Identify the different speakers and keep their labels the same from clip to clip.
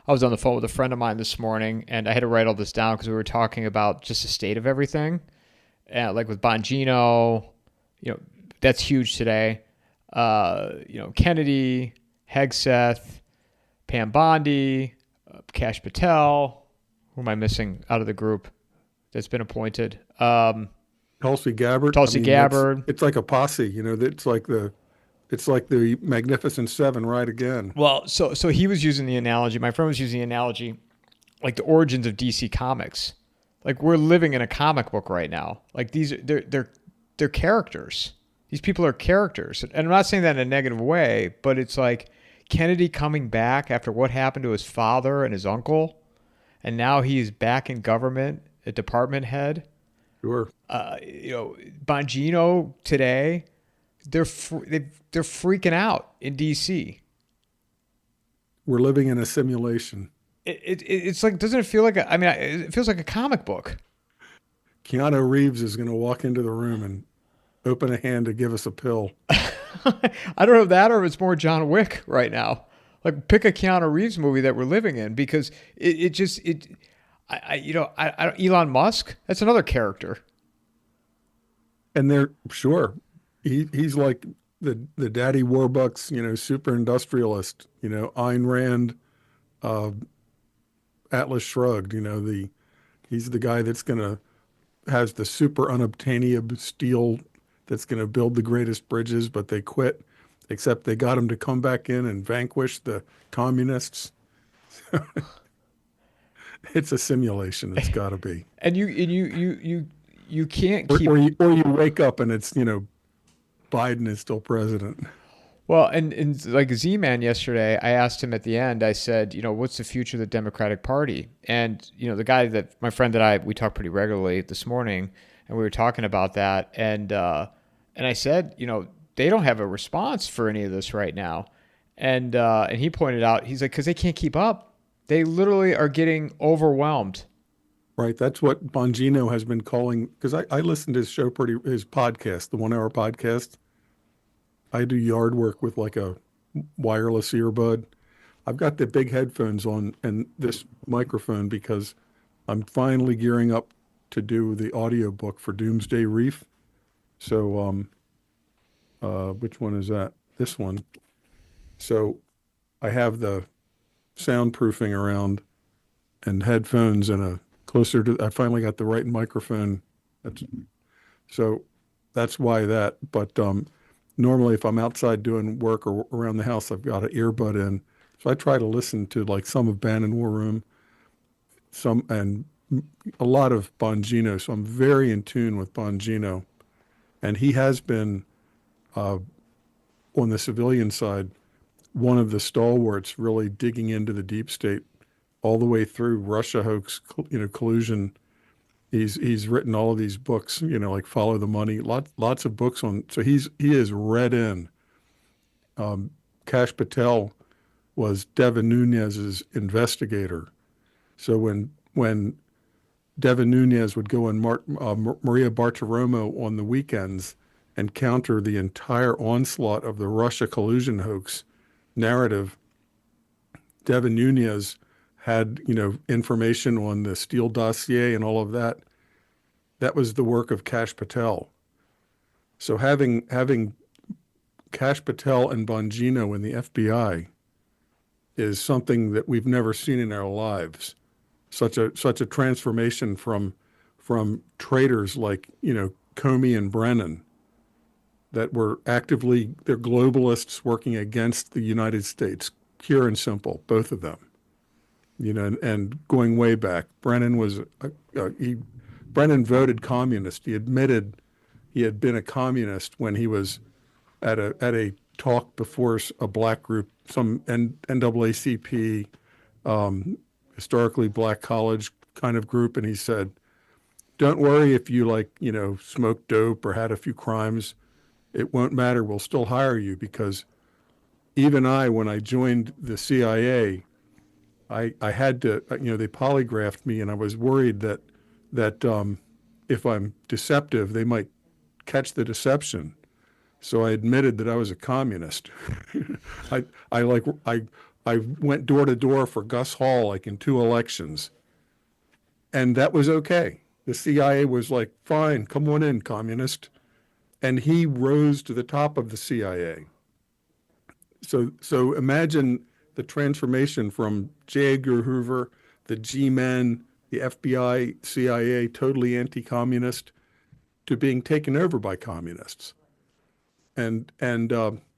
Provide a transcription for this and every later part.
Speaker 1: I was on the phone with a friend of mine this morning, and I had to write all this down because we were talking about just the state of everything, like with Bongino, that's huge today. Kennedy, Hegseth, Pam Bondi, Kash Patel. Who am I missing out of the group that's been appointed?
Speaker 2: Tulsi Gabbard.
Speaker 1: Tulsi Gabbard.
Speaker 2: It's like a posse. It's like the Magnificent Seven right again.
Speaker 1: Well, so he was using the analogy. My friend was using the analogy, like the origins of DC Comics. Like we're living in a comic book right now. Like they're characters. These people are characters, and I'm not saying that in a negative way, but it's like Kennedy coming back after what happened to his father and his uncle, and now he's back in government, a department head.
Speaker 2: Sure.
Speaker 1: Bongino today, they're freaking out in DC.
Speaker 2: We're living in a simulation.
Speaker 1: It's like, doesn't it feel like it feels like a comic book.
Speaker 2: Keanu Reeves is going to walk into the room and open a hand to give us a pill.
Speaker 1: I don't know if that or if it's more John Wick right now. Like pick a Keanu Reeves movie that we're living in because Elon Musk, that's another character.
Speaker 2: And they're sure he's like the daddy Warbucks, super industrialist, Ayn Rand, Atlas Shrugged, he's the guy that's has the super unobtainium steel that's going to build the greatest bridges, but they quit, except they got him to come back in and vanquish the communists. It's a simulation. It's got to be.
Speaker 1: And you can't keep.
Speaker 2: Or you wake up and it's Biden is still president.
Speaker 1: Well, and like Z-Man yesterday, I asked him at the end. I said, what's the future of the Democratic Party? And the guy that my friend that we talk pretty regularly this morning, and we were talking about that, and I said, they don't have a response for any of this right now, and he pointed out, he's like, because they can't keep up. They literally are getting overwhelmed.
Speaker 2: Right. That's what Bongino has been calling, because I listened to his podcast, the 1 hour podcast. I do yard work with like a wireless earbud. I've got the big headphones on and this microphone because I'm finally gearing up to do the audiobook for Doomsday Reef. So, which one is that? This one. So I have the soundproofing around and headphones and I finally got the right microphone. So that's why that, but, normally if I'm outside doing work or around the house, I've got an earbud in. So I try to listen to like some of Bannon War Room, and a lot of Bongino. So I'm very in tune with Bongino. And he has been, on the civilian side, one of the stalwarts really digging into the deep state all the way through Russia hoax, collusion. He's written all of these books, like Follow the Money, lots of books on. So he is read in. Kash Patel was Devin Nunes's investigator. So when Devin Nunes would go in Maria Bartiromo on the weekends and counter the entire onslaught of the Russia collusion hoax narrative, Devin Nunes had, information on the Steele dossier and all of that. That was the work of Kash Patel. So having Kash Patel and Bongino in the FBI is something that we've never seen in our lives. Such a transformation from traitors like, Comey and Brennan that were they're globalists working against the United States, pure and simple, both of them. And going way back, Brennan voted communist. He admitted he had been a communist when he was at a talk before a black group, some NAACP, historically black college kind of group, and he said, "Don't worry if you smoked dope or had a few crimes. It won't matter. We'll still hire you because even when I joined the CIA." I had to, they polygraphed me, and I was worried that if I'm deceptive, they might catch the deception. So I admitted that I was a communist. I I went door to door for Gus Hall like in 2 elections, and that was okay. The CIA was like, fine, come on in, communist. And he rose to the top of the CIA. So imagine the transformation from J. Edgar Hoover, the G-men, the FBI, CIA, totally anti-communist, to being taken over by communists. And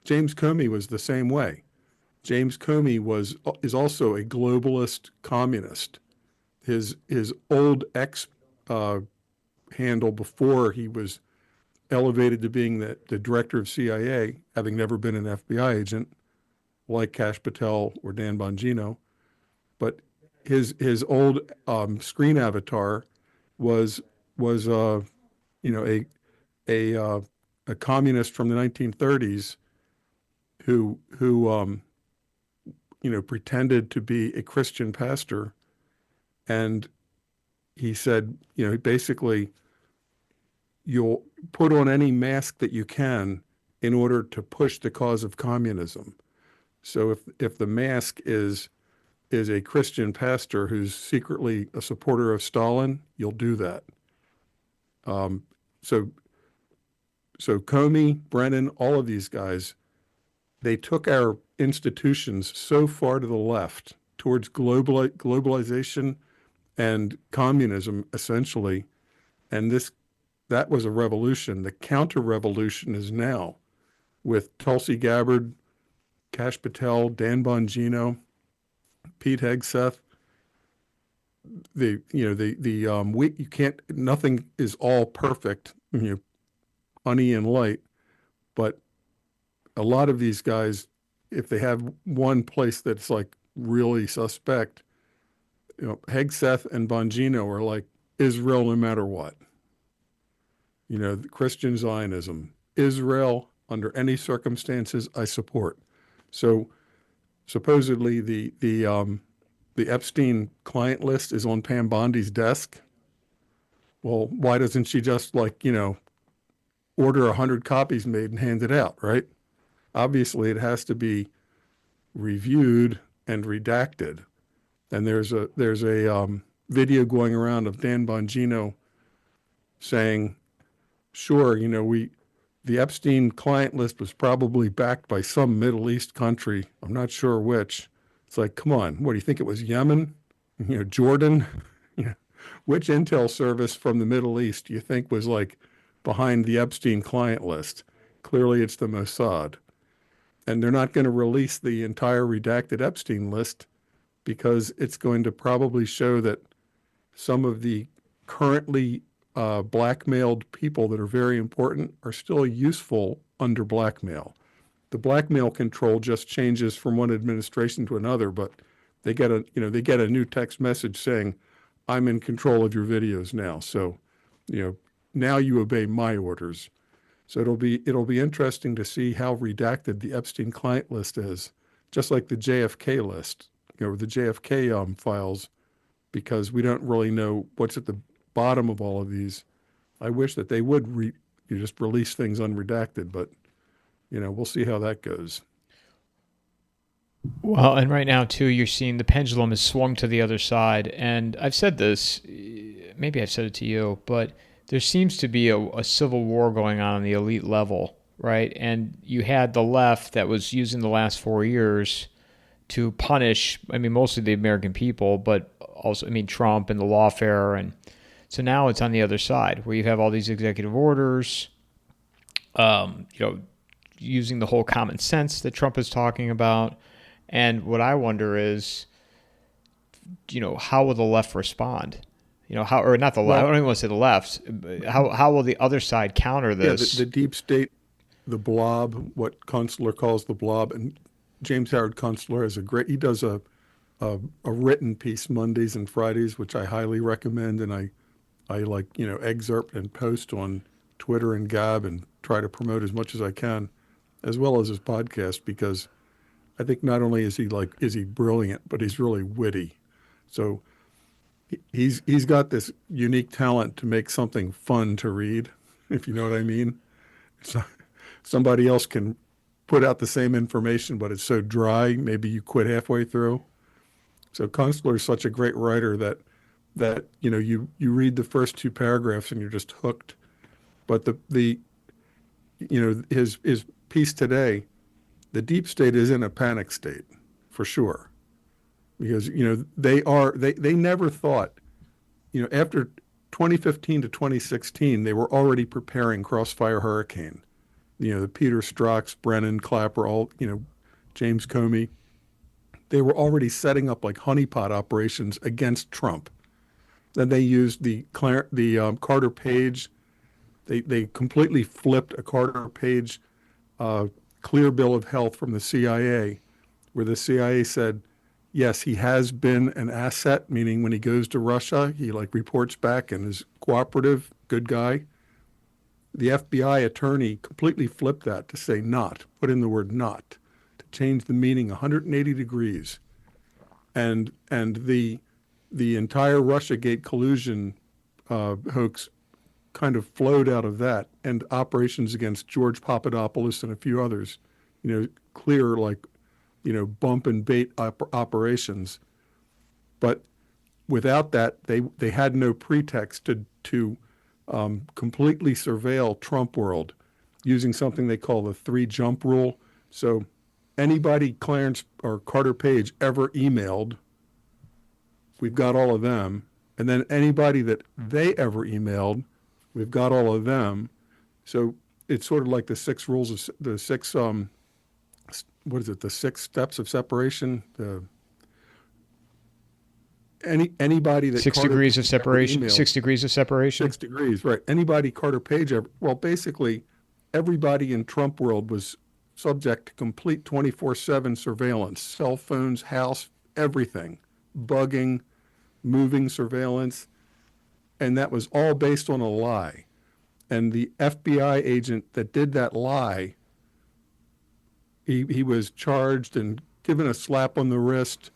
Speaker 2: James Comey was the same way. James Comey is also a globalist communist. His old ex handle before he was elevated to being the director of CIA, having never been an FBI agent, like Kash Patel or Dan Bongino, but his old screen avatar was a a communist from the 1930s who pretended to be a Christian pastor, and he said, basically, you'll put on any mask that you can in order to push the cause of communism. So if the mask is a Christian pastor who's secretly a supporter of Stalin, you'll do that. Um, so so Comey, Brennan, all of these guys, they took our institutions so far to the left towards globalization and communism, essentially, and that was a revolution. The counter-revolution is now with Tulsi Gabbard, Kash Patel, Dan Bongino, Pete Hegseth. You can't. Nothing is all perfect, honey and light, but a lot of these guys, if they have one place that's like really suspect, Hegseth and Bongino are like Israel no matter what. The Christian Zionism, Israel under any circumstances, I support. So supposedly the Epstein client list is on Pam Bondi's desk. Well, why doesn't she just order 100 copies made and hand it out, right? Obviously, it has to be reviewed and redacted. And there's a video going around of Dan Bongino saying, sure, the Epstein client list was probably backed by some Middle East country. I'm not sure which. It's like, come on, what do you think it was, Yemen? Jordan? Which intel service from the Middle East do you think was like behind the Epstein client list? Clearly it's the Mossad. And they're not going to release the entire redacted Epstein list because it's going to probably show that some of the currently blackmailed people that are very important are still useful under blackmail. The blackmail control just changes from one administration to another, but they get a new text message saying, "I'm in control of your videos now." So, now you obey my orders. So it'll be interesting to see how redacted the Epstein client list is, just like the JFK list, the JFK files, because we don't really know what's at the bottom of all of these. I wish that they would just release things unredacted, but we'll see how that goes.
Speaker 1: Well, and right now too, you're seeing the pendulum is swung to the other side, and I've said this, maybe I've said it to you, but there seems to be a civil war going on the elite level, right? And you had the left that was using the last 4 years to punish, mostly the American people, but also, Trump and the lawfare. And so now it's on the other side where you have all these executive orders, using the whole common sense that Trump is talking about. And what I wonder is, how will the left respond? Or not the left, I don't even want to say the left. How will the other side counter this?
Speaker 2: Yeah, the deep state, the blob, what Kunstler calls the blob, and James Howard Kunstler has he does a written piece Mondays and Fridays, which I highly recommend, and I excerpt and post on Twitter and Gab and try to promote as much as I can, as well as his podcast, because I think not only is he brilliant, but he's really witty. So he's got this unique talent to make something fun to read, if you know what I mean. So somebody else can put out the same information, but it's so dry, maybe you quit halfway through. So Kunstler is such a great writer that you read the first two paragraphs and you're just hooked. But the his piece today, the deep state is in a panic state for sure, because they never thought, after 2015 to 2016 they were already preparing Crossfire Hurricane. The Peter Strzok's, Brennan, Clapper, all, James Comey, they were already setting up like honeypot operations against Trump. Then they used the Carter Page. They completely flipped a Carter Page clear bill of health from the CIA, where the CIA said, yes, he has been an asset, meaning when he goes to Russia, he reports back and is cooperative, good guy. The FBI attorney completely flipped that to say not, put in the word not, to change the meaning 180 degrees. And the entire Russiagate collusion hoax kind of flowed out of that, and operations against George Papadopoulos and a few others, clear bump and bait operations. But without that, they had no pretext to completely surveil Trump world using something they call the 3-jump rule. So anybody Clarence or Carter Page ever emailed, we've got all of them. And then anybody that they ever emailed, we've got all of them. So it's sort of like the 6 rules of the 6, what is it? The 6 steps of separation. Anybody that
Speaker 1: 6
Speaker 2: Carter
Speaker 1: degrees of
Speaker 2: Page ever
Speaker 1: separation.
Speaker 2: emailed,
Speaker 1: 6 degrees of separation.
Speaker 2: 6 degrees, right? Anybody Carter Page ever, well, basically everybody in Trump world was subject to complete 24/7 surveillance, cell phones, house, everything, bugging, moving surveillance. And that was all based on a lie. And the FBI agent that did that lie, he was charged and given a slap on the wrist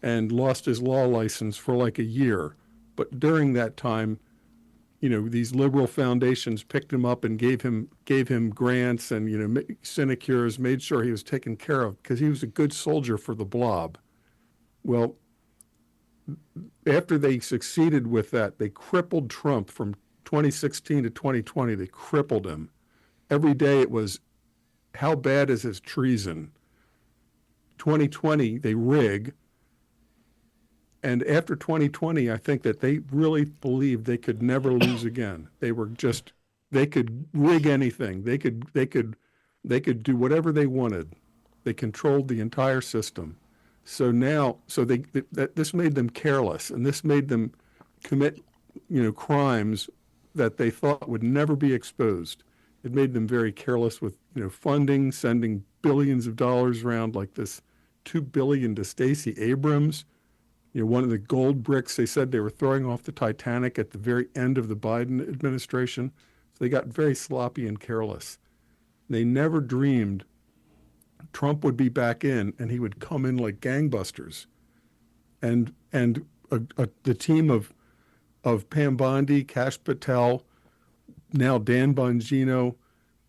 Speaker 2: and lost his law license for a year. But during that time, these liberal foundations picked him up and gave him grants and, sinecures, made sure he was taken care of because he was a good soldier for the blob. Well, after they succeeded with that, they crippled Trump from 2016 to 2020. They crippled him. Every day it was, how bad is his treason? 2020, they rig. And after 2020, I think that they really believed they could never lose again. They could rig anything. They could do whatever they wanted. They controlled the entire system. So now, this made them careless, and this made them commit, crimes that they thought would never be exposed. It made them very careless with, funding, sending billions of dollars around, like this $2 billion to Stacey Abrams. One of the gold bricks they said they were throwing off the Titanic at the very end of the Biden administration. So they got very sloppy and careless. They never dreamed Trump would be back in and he would come in like gangbusters. And the team of Pam Bondi, Kash Patel, now Dan Bongino,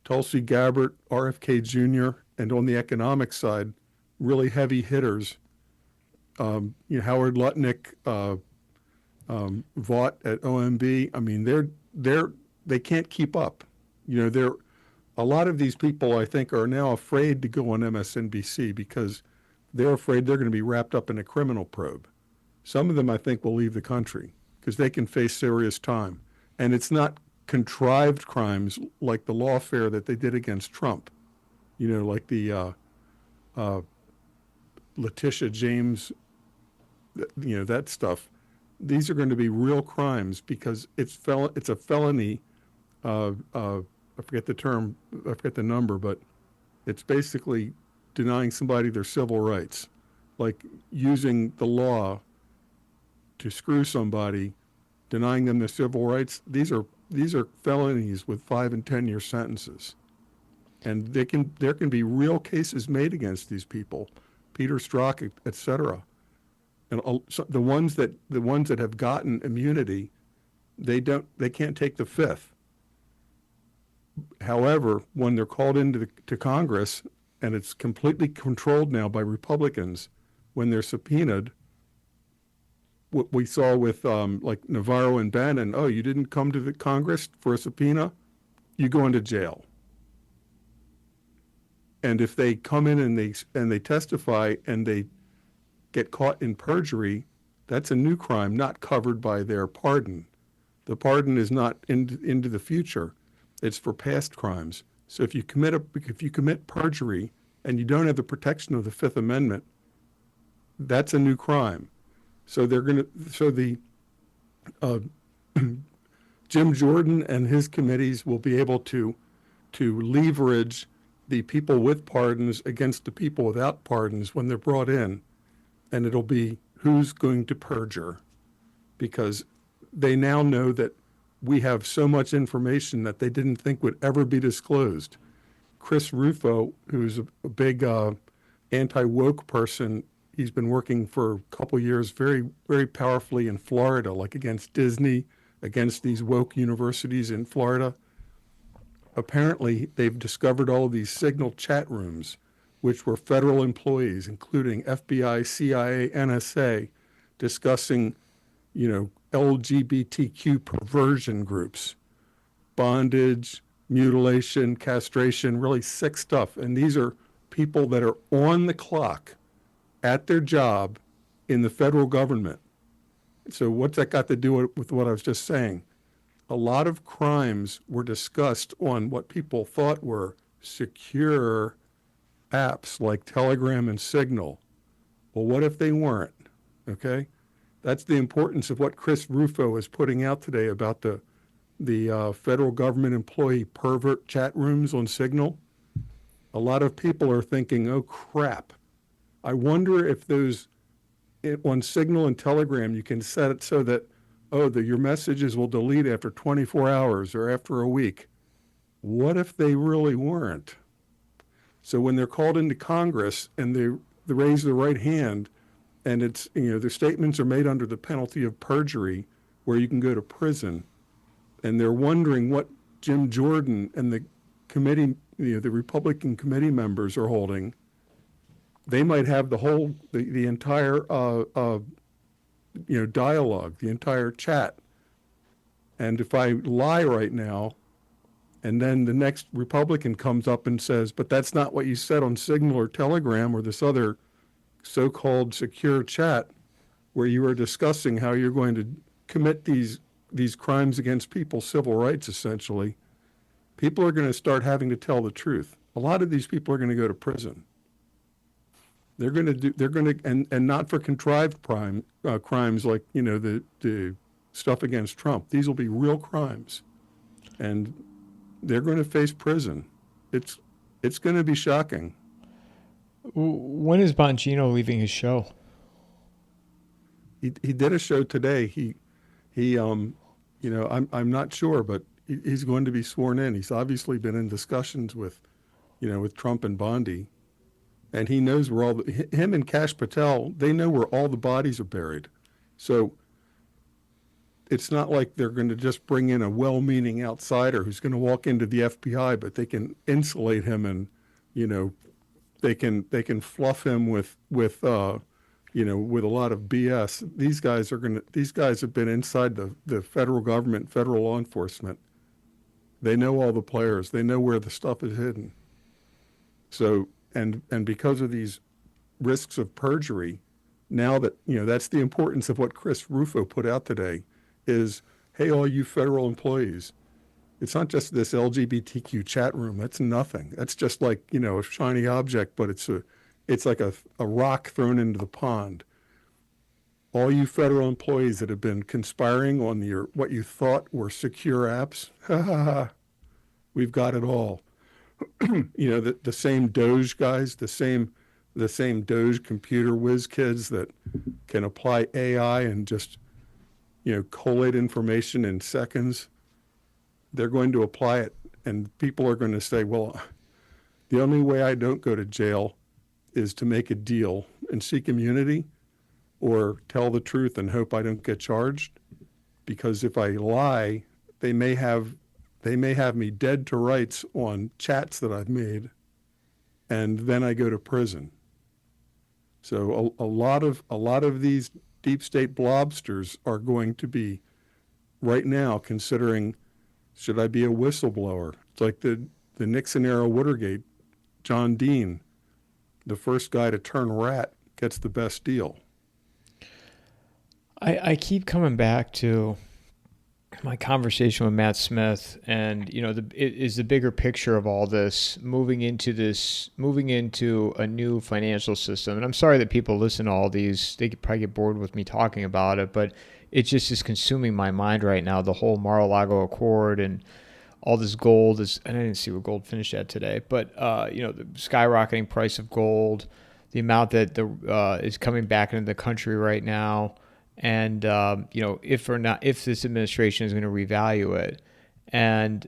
Speaker 2: Tulsi Gabbard, RFK Jr., and on the economic side, really heavy hitters. Howard Lutnick, Vaught at OMB. I mean, they can't keep up. A lot of these people, I think, are now afraid to go on MSNBC because they're afraid they're going to be wrapped up in a criminal probe. Some of them, I think, will leave the country because they can face serious time. And it's not contrived crimes like the lawfare that they did against Trump, like the Letitia James, that stuff. These are going to be real crimes because it's a felony. I forget the term, I forget the number, but it's basically denying somebody their civil rights, like using the law to screw somebody, denying them their civil rights. These are felonies with 5 and 10 year sentences, and there can be real cases made against these people, Peter Strzok, et cetera. And the ones that have gotten immunity, they can't take the fifth. However, when they're called into to Congress and it's completely controlled now by Republicans when they're subpoenaed. What we saw with like Navarro and Bannon, oh, you didn't come to the Congress for a subpoena, you go into jail. And if they come in and they testify and they get caught in perjury, that's a new crime not covered by their pardon. The pardon is not into the future; it's for past crimes. So if you commit perjury and you don't have the protection of the Fifth Amendment, that's a new crime. So the Jim Jordan and his committees will be able to leverage the people with pardons against the people without pardons when they're brought in, and it'll be who's going to perjure, because they now know that we have so much information that they didn't think would ever be disclosed. Chris Rufo, who's a big anti-woke person, he's been working for a couple years very, very powerfully in Florida, like against Disney, against these woke universities in Florida. Apparently, they've discovered all of these Signal chat rooms, which were federal employees, including FBI, CIA, NSA, discussing, LGBTQ perversion groups, bondage, mutilation, castration, really sick stuff. And these are people that are on the clock at their job in the federal government. So what's that got to do with what I was just saying? A lot of crimes were discussed on what people thought were secure apps like Telegram and Signal. Well, what if they weren't? Okay? That's the importance of what Chris Rufo is putting out today about the federal government employee pervert chat rooms on Signal. A lot of people are thinking, oh, crap. I wonder if on Signal and Telegram, you can set it so that, your messages will delete after 24 hours or after a week. What if they really weren't? So when they're called into Congress and they raise the right hand, and it's, their statements are made under the penalty of perjury, where you can go to prison, and they're wondering what Jim Jordan and the committee, the Republican committee members are holding, they might have the entire dialogue, the entire chat. And if I lie right now, and then the next Republican comes up and says, but that's not what you said on Signal or Telegram or this other so-called secure chat where you were discussing how you're going to commit these crimes against people's civil rights, essentially, people are going to start having to tell the truth. A lot of these people are going to go to prison. And not for contrived crimes like, the stuff against Trump. These will be real crimes, and they're going to face prison. It's going to be shocking.
Speaker 1: When is Bongino leaving his show?
Speaker 2: He did a show today. I'm not sure, but he's going to be sworn in. He's obviously been in discussions with Trump and Bondi, and he knows where him and Kash Patel, they know where all the bodies are buried. So it's not like they're going to just bring in a well-meaning outsider who's going to walk into the FBI, but they can insulate him and, they can fluff him with a lot of BS. These guys have been inside the federal government, federal law enforcement. They know all the players. They know where the stuff is hidden. So, and because of these risks of perjury, now that, that's the importance of what Chris Rufo put out today is, hey, all you federal employees, it's not just this LGBTQ chat room. That's nothing. That's just like, a shiny object, but it's like a rock thrown into the pond. All you federal employees that have been conspiring on what you thought were secure apps, we've got it all. The same Doge guys, the same Doge computer whiz kids that can apply AI and just, collate information in seconds. They're going to apply it, and people are going to say, well, the only way I don't go to jail is to make a deal and seek immunity or tell the truth and hope I don't get charged. Because if I lie, they may have me dead to rights on chats that I've made, and then I go to prison. So a lot of these deep state blobsters are going to be right now considering, should I be a whistleblower? It's like the Nixon era Watergate, John Dean, the first guy to turn rat gets the best deal.
Speaker 1: I keep coming back to my conversation with Matt Smith, and it is the bigger picture of all this, moving into a new financial system. And I'm sorry that people listen to all these; they could probably get bored with me talking about it, but it just is consuming my mind right now. The whole Mar-a-Lago Accord and all this gold is. And I didn't see where gold finished at today, but the skyrocketing price of gold, the amount that is coming back into the country right now. And, if this administration is going to revalue it. And,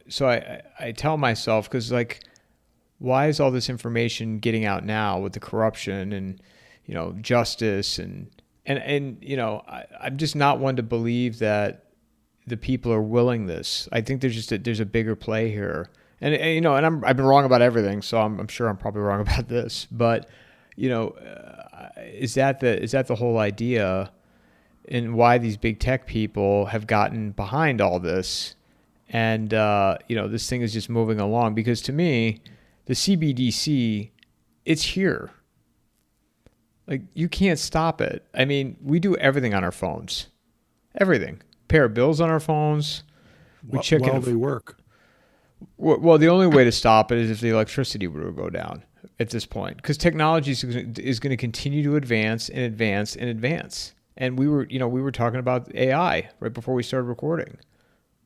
Speaker 1: so I tell myself, because why is all this information getting out now with the corruption and, justice and I'm just not one to believe that the people are willing this. I think there's a bigger play here. And I've been wrong about everything. So I'm sure I'm probably wrong about this, but, is that the whole idea, and why these big tech people have gotten behind all this? And this thing is just moving along, because to me, the CBDC, it's here. Like, you can't stop it. I mean, we do everything on our phones, everything. Pay our bills on our phones. We check
Speaker 2: while they work.
Speaker 1: Well, the only way to stop it is if the electricity were to go down at this point, because technology is going to continue to advance and advance and advance. And we were talking about AI right before we started recording.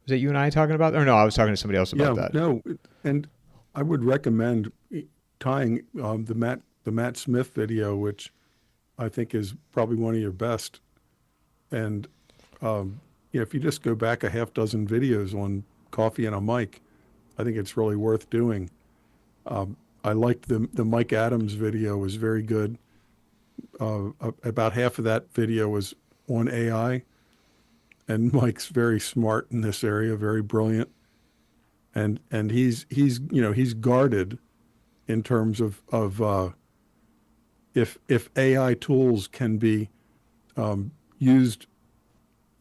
Speaker 1: Was that you and I talking about? Or no, I was talking to somebody else about that.
Speaker 2: No, and I would recommend tying the Matt Smith video, which I think is probably one of your best. And if you just go back a half dozen videos on Coffee and a Mike, I think it's really worth doing. I liked the Mike Adams video, was very good. About half of that video was on AI, and Mike's very smart in this area, very brilliant, and he's guarded in terms of if AI tools can be used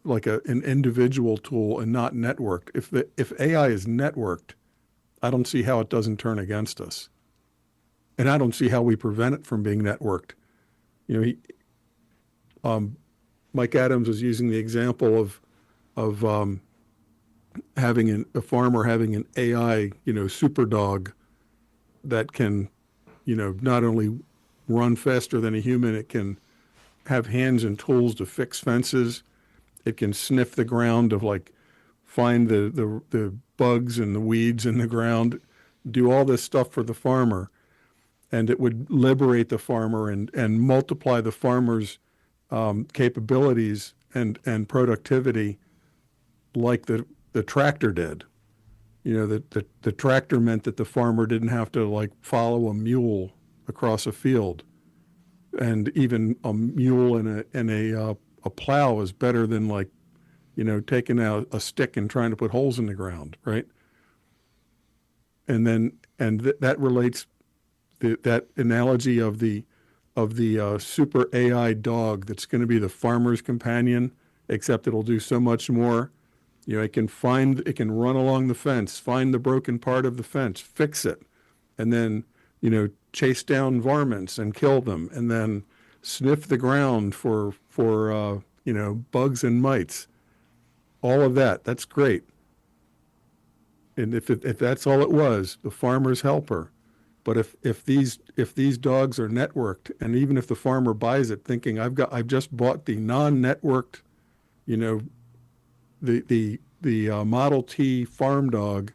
Speaker 2: like an individual tool and not networked. If AI is networked, I don't see how it doesn't turn against us. And I don't see how we prevent it from being networked. Mike Adams was using the example of having a farmer having an AI, super dog that can, not only run faster than a human, it can have hands and tools to fix fences. It can sniff the ground to find the bugs and the weeds in the ground, do all this stuff for the farmer. And it would liberate the farmer and multiply the farmer's capabilities and productivity like the tractor did. The tractor meant that the farmer didn't have to follow a mule across a field. And even a mule and a plow is better than taking out a stick and trying to put holes in the ground, right? And that relates that analogy of the super AI dog that's going to be the farmer's companion, except it'll do so much more. It can run along the fence, find the broken part of the fence, fix it, and then chase down varmints and kill them, and then sniff the ground for bugs and mites. All of that's great. And if that's all it was, the farmer's helper. But if these dogs are networked, and even if the farmer buys it thinking I've just bought the non-networked, the Model T farm dog,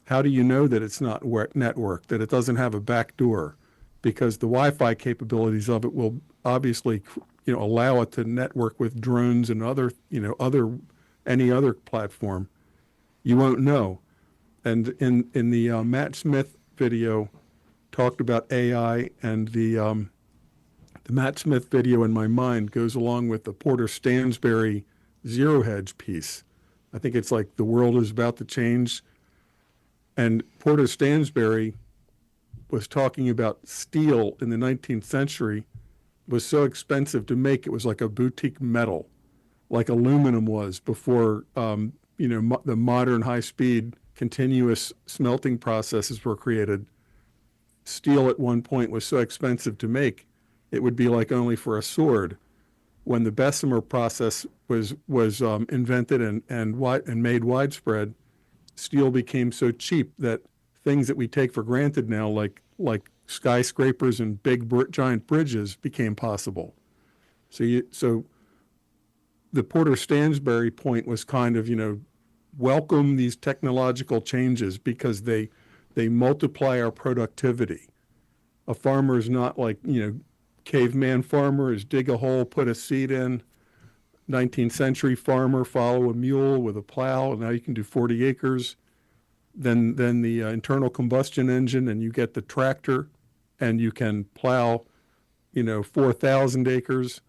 Speaker 2: how do you know that it's not networked, that it doesn't have a back door? Because the Wi-Fi capabilities of it will obviously allow it to network with drones and any other platform. You won't know. And in the Matt Smith video, talked about AI, and the Matt Smith video in my mind goes along with the Porter Stansberry Zero Hedge piece. I think it's the world is about to change. And Porter Stansberry was talking about steel in the 19th century was so expensive to make, it was like a boutique metal, like aluminum was before, the modern high-speed continuous smelting processes were created. Steel at one point was so expensive to make, it would be like only for a sword. When the Bessemer process was invented and made widespread, steel became so cheap that things that we take for granted now, like skyscrapers and giant bridges, became possible. So the Porter Stansberry point was kind of, welcome these technological changes because they multiply our productivity. A farmer is not like, caveman farmer is dig a hole, put a seed in. 19th century farmer, follow a mule with a plow. Now you can do 40 acres. Then the internal combustion engine, and you get the tractor, and you can plow, 4,000 acres.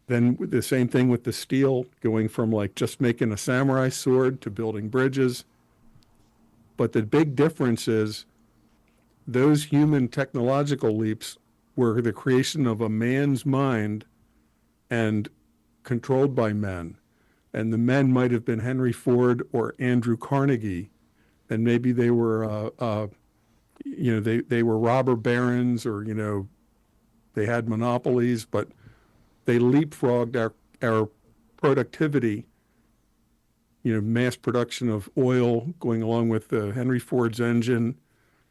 Speaker 2: Then the same thing with the steel, going from like just making a samurai sword to building bridges. But the big difference is those human technological leaps were the creation of a man's mind and controlled by men. And the men might have been Henry Ford or Andrew Carnegie, and maybe they were, they were robber barons, or they had monopolies, but they leapfrogged our productivity. Mass production of oil going along with Henry Ford's engine,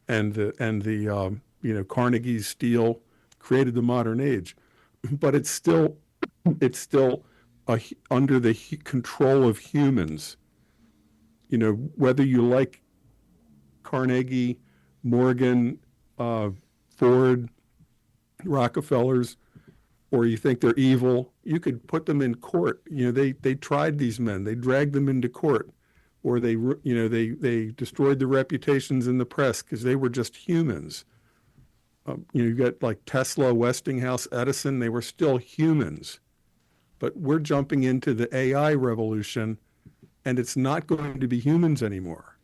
Speaker 2: and the Carnegie's steel created the modern age. But it's still under the control of humans. Whether you like Carnegie, Morgan, Ford, Rockefellers, or you think they're evil, you could put them in court. They tried these men, they dragged them into court, or they destroyed the reputations in the press because they were just humans. You got like Tesla, Westinghouse, Edison, they were still humans. But we're jumping into the AI revolution, and it's not going to be humans anymore.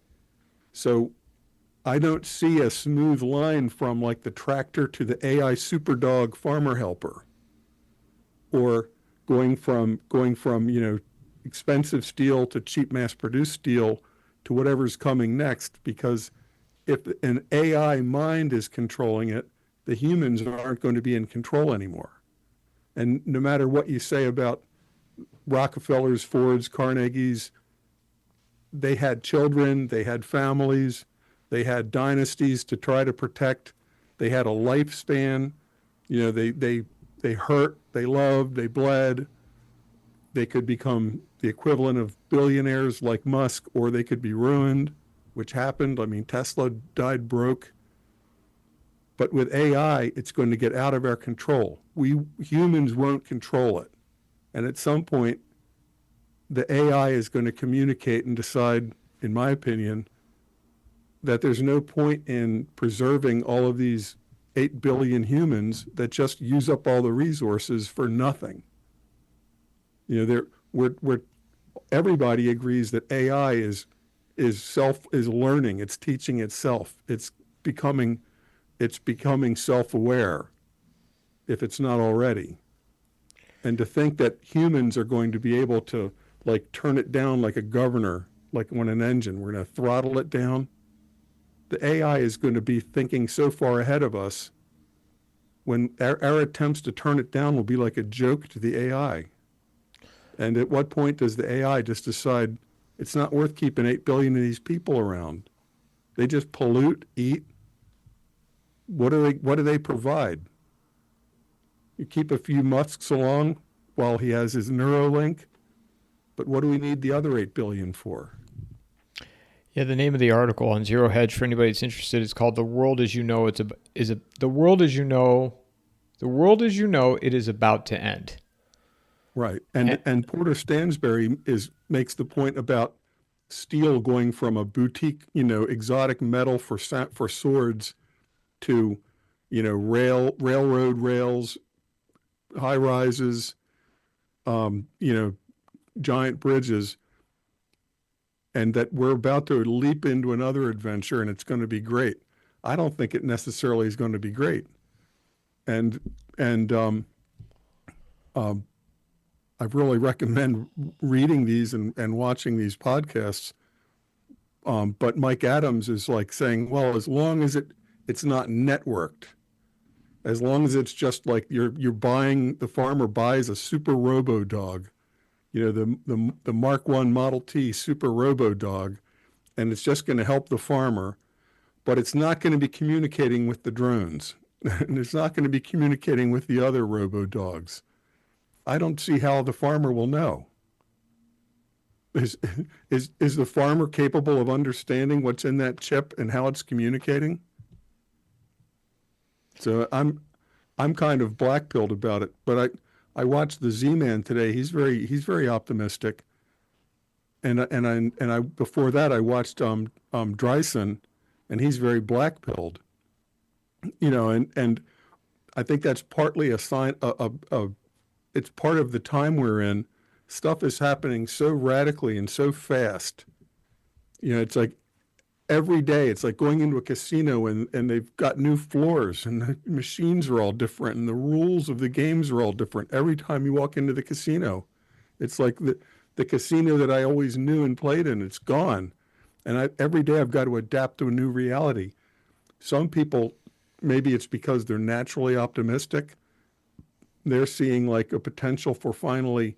Speaker 2: So I don't see a smooth line from like the tractor to the AI superdog farmer helper, or going from expensive steel to cheap mass-produced steel to whatever's coming next. Because if an AI mind is controlling it, the humans aren't going to be in control anymore. And no matter what you say about Rockefellers, Fords, Carnegies, they had children, they had families, they had dynasties to try to protect. They had a lifespan. They hurt, they loved, they bled. They could become the equivalent of billionaires like Musk, or they could be ruined, which happened. I mean, Tesla died broke. But with AI, it's going to get out of our control. We humans won't control it. And at some point, the AI is going to communicate and decide, in my opinion, that there's no point in preserving all of these 8 billion humans that just use up all the resources for nothing. Everybody agrees that AI is learning, it's teaching itself, it's becoming self-aware, if it's not already. And to think that humans are going to be able to like turn it down like a governor, like on an engine, we're going to throttle it down. The AI is going to be thinking so far ahead of us, when our attempts to turn it down will be like a joke to the AI. And at what point does the AI just decide it's not worth keeping 8 billion of these people around? They just pollute, eat. What do they provide? You keep a few Musks along while he has his Neuralink, but what do we need the other 8 billion for?
Speaker 1: Yeah, the name of the article on Zero Hedge, for anybody that's interested, is called "The World as You Know The World as You Know It Is About to End."
Speaker 2: Right, and Porter Stansberry makes the point about steel going from a boutique, exotic metal for swords to, railroad rails, high rises, giant bridges. and that we're about to leap into another adventure and it's going to be great. I don't think it necessarily is going to be great. And and I really recommend reading these and watching these podcasts. But Mike Adams is like saying, well, as long as it's not networked, as long as it's just like you're buying, the farmer buys a super robo dog, the Mark I Model T super robo dog, and it's just going to help the farmer, but it's not going to be communicating with the drones, and it's not going to be communicating with the other robo dogs. I don't see how the farmer will know. Is the farmer capable of understanding what's in that chip and how it's communicating? So I'm kind of black-pilled about it. But I watched the Z-Man today. He's very optimistic. And I before that I watched Dreisen, and he's very black-pilled. And I think that's partly a sign it's part of the time we're in. Stuff is happening so radically and so fast. It's like every day, it's like going into a casino and they've got new floors and the machines are all different and the rules of the games are all different. Every time you walk into the casino, it's like the casino that I always knew and played in, it's gone. And every day I've got to adapt to a new reality. Some people, maybe it's because they're naturally optimistic. They're seeing like a potential for finally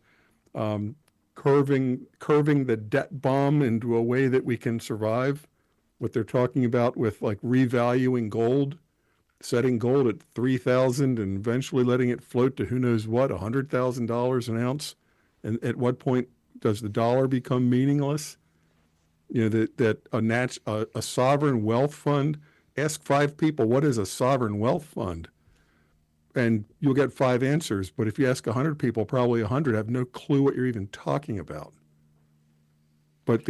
Speaker 2: curving the debt bomb into a way that we can survive. What they're talking about with like revaluing gold, setting gold at 3,000 and eventually letting it float to who knows what, $100,000 an ounce. And at what point does the dollar become meaningless? That a sovereign wealth fund. Ask 5 people, what is a sovereign wealth fund? And you'll get 5 answers. But if you ask 100 people, probably 100 have no clue what you're even talking about. But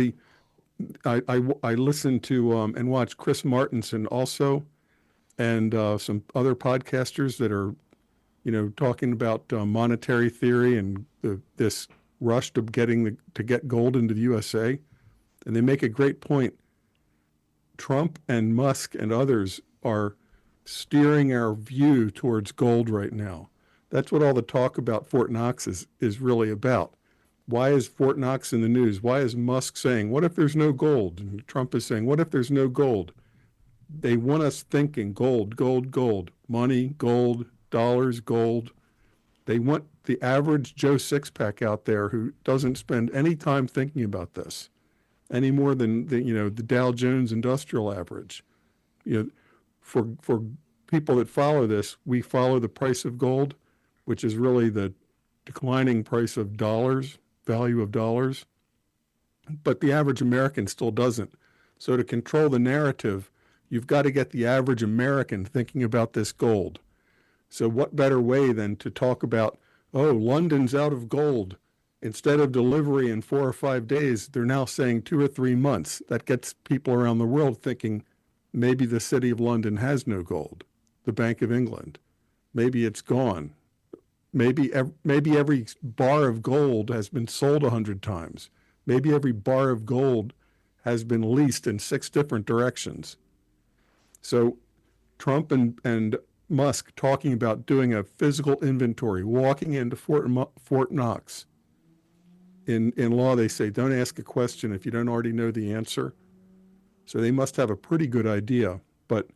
Speaker 2: I listened to and watched Chris Martenson also, and some other podcasters that are, talking about monetary theory and this rush to get gold into the USA. And they make a great point. Trump and Musk and others are steering our view towards gold right now. That's what all the talk about Fort Knox is really about. Why is Fort Knox in the news? Why is Musk saying, what if there's no gold? And Trump is saying, what if there's no gold? They want us thinking gold, gold, gold, money, gold, dollars, gold. They want the average Joe Sixpack out there who doesn't spend any time thinking about this any more than the Dow Jones Industrial Average. For people that follow this, we follow the price of gold, which is really the declining price of dollars, value of dollars. But the average American still doesn't. So to control the narrative, you've got to get the average American thinking about this gold. So what better way than to talk about, oh, London's out of gold. Instead of delivery in 4 or 5 days, they're now saying 2 or 3 months. That gets people around the world thinking maybe the city of London has no gold, the Bank of England. Maybe it's gone. Maybe every bar of gold has been sold 100 times. Maybe every bar of gold has been leased in 6 different directions. So Trump and Musk talking about doing a physical inventory, walking into Fort Knox. In law, they say, don't ask a question if you don't already know the answer. So they must have a pretty good idea, but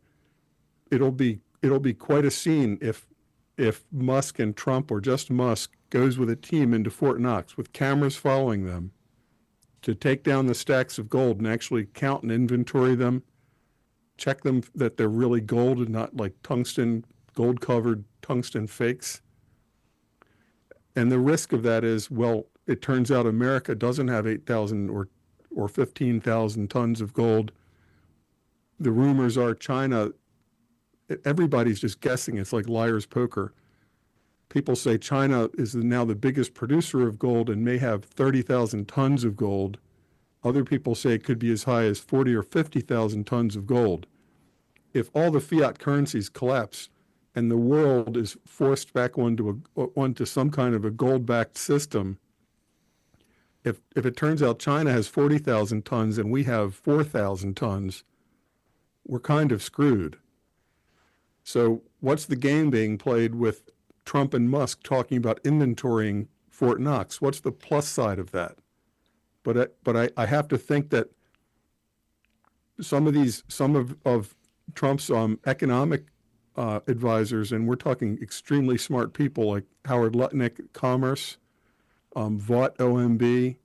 Speaker 2: it'll be quite a scene if Musk and Trump, or just Musk, goes with a team into Fort Knox with cameras following them to take down the stacks of gold and actually count and inventory them, check them that they're really gold and not like gold-covered tungsten fakes. And the risk of that is, well, it turns out America doesn't have 8,000 or 15,000 tons of gold. The rumors are China, everybody's just guessing. It's like liar's poker. People say China is now the biggest producer of gold and may have 30,000 tons of gold. Other people say it could be as high as 40 or 50,000 tons of gold. If all the fiat currencies collapse and the world is forced back onto some kind of a gold-backed system, if it turns out China has 40,000 tons and we have 4,000 tons, we're kind of screwed. So what's the game being played with Trump and Musk talking about inventorying Fort Knox? What's the plus side of that? But I have to think that some of Trump's economic advisors, and we're talking extremely smart people like Howard Lutnick, Commerce, Vought, OMB,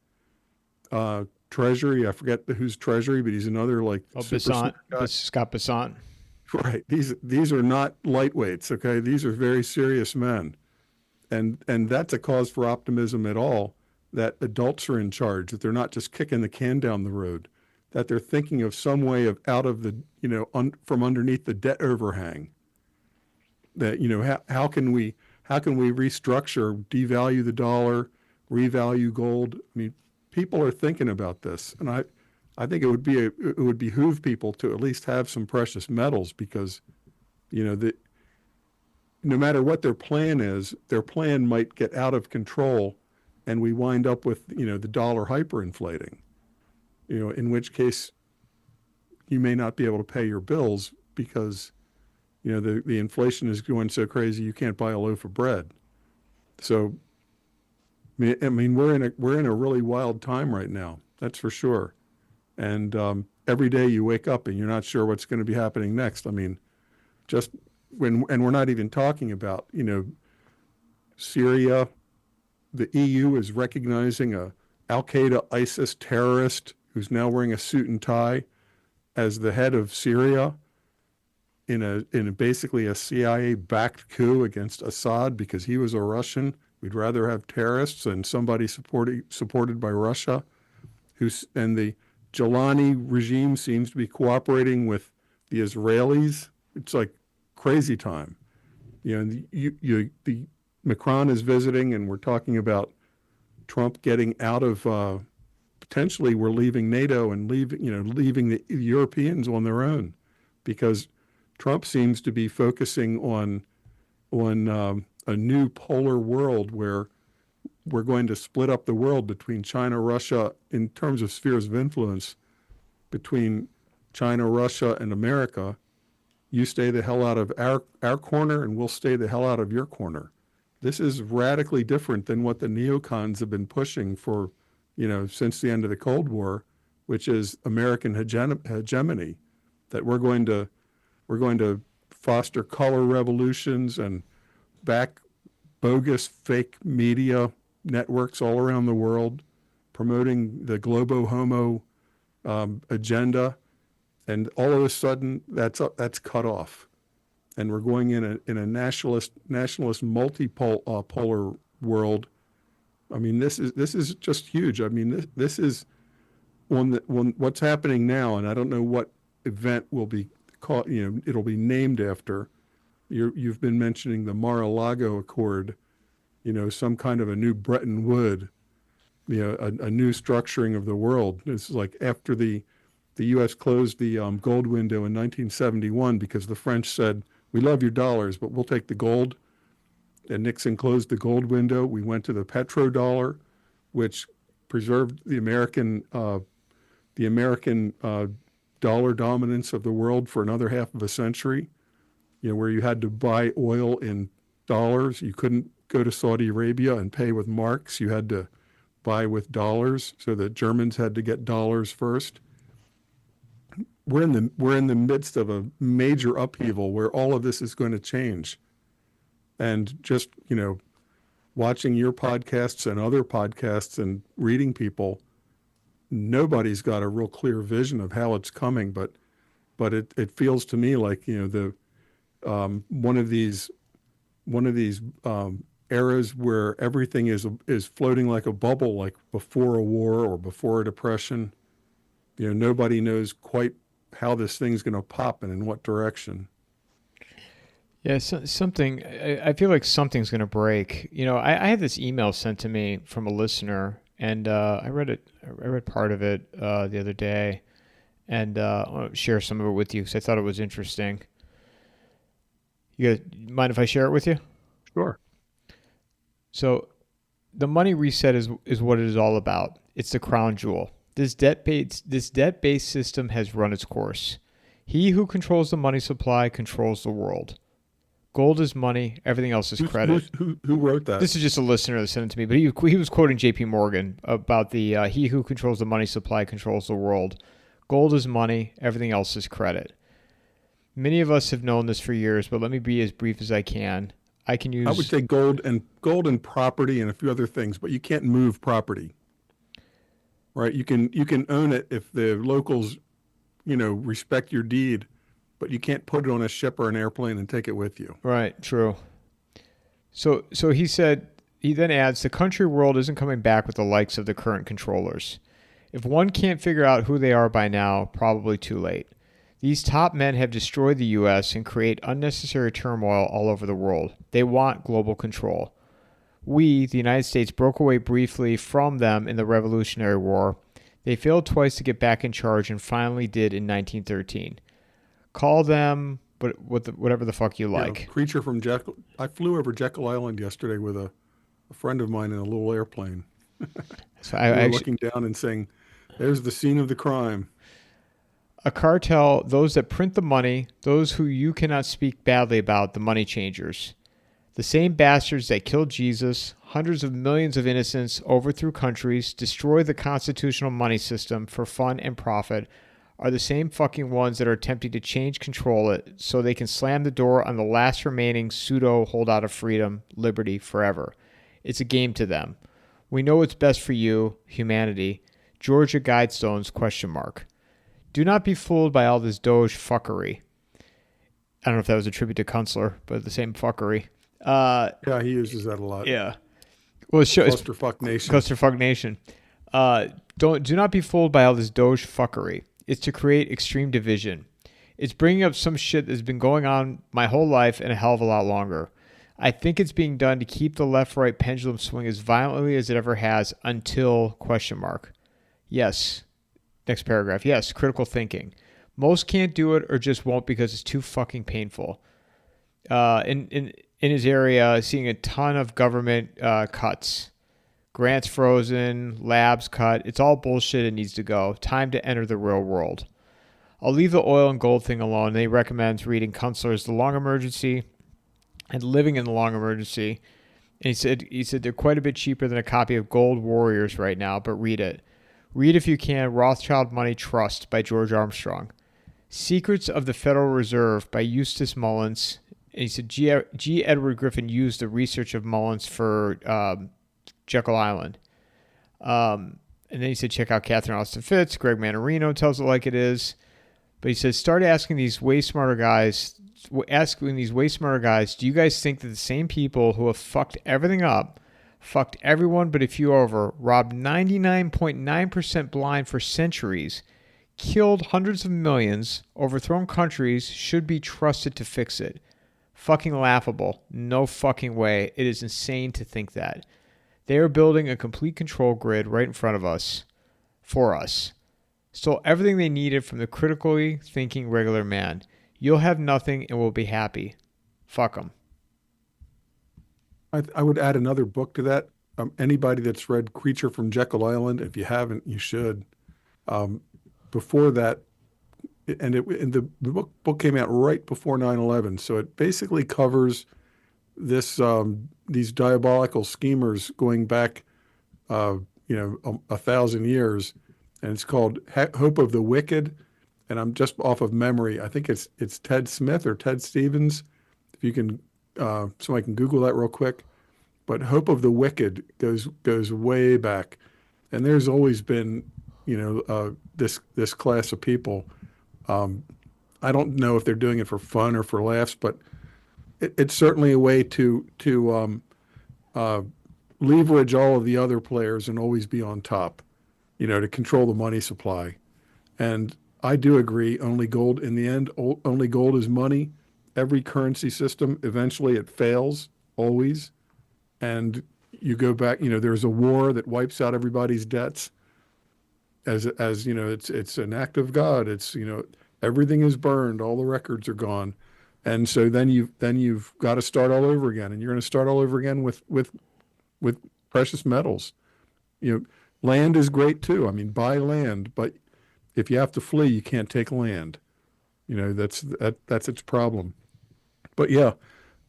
Speaker 2: Treasury. I forget who's Treasury, but he's another like
Speaker 1: Besant, Scott Besant.
Speaker 2: Right. These are not lightweights. Okay, these are very serious men, and that's a cause for optimism at all. That adults are in charge. That they're not just kicking the can down the road. That they're thinking of some way of out of the from underneath the debt overhang. That how can we restructure, devalue the dollar, revalue gold? I mean, people are thinking about this, and I think it would behoove people to at least have some precious metals because, no matter what their plan is, their plan might get out of control, and we wind up with the dollar hyperinflating. In which case, you may not be able to pay your bills because the inflation is going so crazy you can't buy a loaf of bread. So, I mean, we're in a really wild time right now. That's for sure. And every day you wake up and you're not sure what's going to be happening next. I mean, and we're not even talking about Syria. The EU is recognizing a Al Qaeda ISIS terrorist who's now wearing a suit and tie as the head of Syria in basically a CIA-backed coup against Assad because he was a Russian. We'd rather have terrorists than somebody supported by Russia. And the Jelani regime seems to be cooperating with the Israelis. It's like crazy time. The Macron is visiting, and we're talking about Trump getting out of. Potentially, we're leaving NATO and leaving the Europeans on their own, because Trump seems to be focusing on a new polar world where we're going to split up the world between China, Russia, in terms of spheres of influence, between China, Russia, and America. You stay the hell out of our corner, and we'll stay the hell out of your corner. This is radically different than what the neocons have been pushing for, since the end of the Cold War, which is American hegemony, that we're going to foster color revolutions and back bogus fake media networks all around the world, promoting the globo homo agenda, and all of a sudden that's cut off, and we're going in a nationalist multipolar world. I mean, this is just huge. I mean, this is what's happening now, and I don't know what event will be called. It'll be named after. You've been mentioning the Mar-a-Lago Accord. Some kind of a new Bretton Woods, a new structuring of the world. It's like after the U.S. closed the gold window in 1971 because the French said, "We love your dollars, but we'll take the gold." And Nixon closed the gold window. We went to the petrodollar, which preserved the American dollar dominance of the world for another half of a century. Where you had to buy oil in dollars. You couldn't go to Saudi Arabia and pay with marks. You had to buy with dollars, so the Germans had to get dollars first. We're in the midst of a major upheaval where all of this is going to change. And just, watching your podcasts and other podcasts and reading people, nobody's got a real clear vision of how it's coming, but it feels to me like, one of these eras where everything is floating like a bubble, like before a war or before a depression. Nobody knows quite how this thing's going to pop and in what direction.
Speaker 1: Yeah, something. I feel like something's going to break. I had this email sent to me from a listener, and I read it. I read part of it the other day, and I want to share some of it with you because I thought it was interesting. You mind if I share it with you?
Speaker 2: Sure.
Speaker 1: So, the money reset is what it is all about. It's the crown jewel. This debt-based system has run its course. He who controls the money supply controls the world. Gold is money. Everything else is credit.
Speaker 2: Who wrote that?
Speaker 1: This is just a listener that sent it to me, but he was quoting J.P. Morgan about the he who controls the money supply controls the world. Gold is money. Everything else is credit. Many of us have known this for years, but let me be as brief as I can. I
Speaker 2: would say gold and property and a few other things, but you can't move property. Right? You can own it if the locals, respect your deed, but you can't put it on a ship or an airplane and take it with you.
Speaker 1: Right, true. So he then adds, the country world isn't coming back with the likes of the current controllers. If one can't figure out who they are by now, probably too late. These top men have destroyed the U.S. and create unnecessary turmoil all over the world. They want global control. We, the United States, broke away briefly from them in the Revolutionary War. They failed twice to get back in charge and finally did in 1913. Call them whatever the fuck you like.
Speaker 2: Creature from Jekyll. I flew over Jekyll Island yesterday with a friend of mine in a little airplane.
Speaker 1: So
Speaker 2: we were looking down and saying, there's the scene of the crime.
Speaker 1: A cartel, those that print the money, those who you cannot speak badly about, the money changers. The same bastards that killed Jesus, hundreds of millions of innocents, overthrew countries, destroyed the constitutional money system for fun and profit, are the same fucking ones that are attempting to control it, so they can slam the door on the last remaining pseudo holdout of freedom, liberty, forever. It's a game to them. We know what's best for you, humanity. Georgia Guidestones, ? Do not be fooled by all this Doge fuckery. I don't know if that was a tribute to Kunstler, but the same fuckery.
Speaker 2: Yeah, he uses that a lot.
Speaker 1: Yeah. Well,
Speaker 2: Clusterfuck Nation.
Speaker 1: Clusterfuck Nation. Do not be fooled by all this Doge fuckery. It's to create extreme division. It's bringing up some shit that's been going on my whole life and a hell of a lot longer. I think it's being done to keep the left-right pendulum swing as violently as it ever has until ? Yes. Next paragraph. Yes, critical thinking. Most can't do it or just won't because it's too fucking painful. In his area, seeing a ton of government cuts. Grants frozen, labs cut. It's all bullshit and needs to go. Time to enter the real world. I'll leave the oil and gold thing alone. And he recommends reading Kunstler's The Long Emergency and Living in the Long Emergency. And he said they're quite a bit cheaper than a copy of Gold Warriors right now, but read it. Read if you can Rothschild Money Trust by George Armstrong. Secrets of the Federal Reserve by Eustace Mullins. And he said G. Edward Griffin used the research of Mullins for Jekyll Island. And then he said check out Catherine Austin Fitts. Greg Manarino tells it like it is. But he says start asking these way smarter guys, do you guys think that the same people who have fucked everything up, fucked everyone but a few over, robbed 99.9% blind for centuries, killed hundreds of millions, overthrown countries, should be trusted to fix it? Fucking laughable. No fucking way. It is insane to think that. They are building a complete control grid right in front of us. For us. Stole everything they needed from the critically thinking regular man. You'll have nothing and will be happy. Fuck them.
Speaker 2: I would add another book to that. Anybody that's read Creature from Jekyll Island, if you haven't, you should. Before that, the book came out right before 9/11, so it basically covers these diabolical schemers going back, 1,000 years, and it's called Hope of the Wicked. And I'm just off of memory. I think it's Ted Smith or Ted Stevens. If you can, somebody can Google that real quick. But Hope of the Wicked goes way back, and there's always been, this class of people. I don't know if they're doing it for fun or for laughs, but it's certainly a way to leverage all of the other players and always be on top, to control the money supply. And I do agree. Only gold in the end. Only gold is money. Every currency system eventually it fails always, and you go back. There's a war that wipes out everybody's debts. As it's an act of God. It's everything is burned. All the records are gone, and so then you've got to start all over again, and you're going to start all over again with precious metals. Land is great too. I mean, buy land, but if you have to flee, you can't take land. That's its problem. But yeah,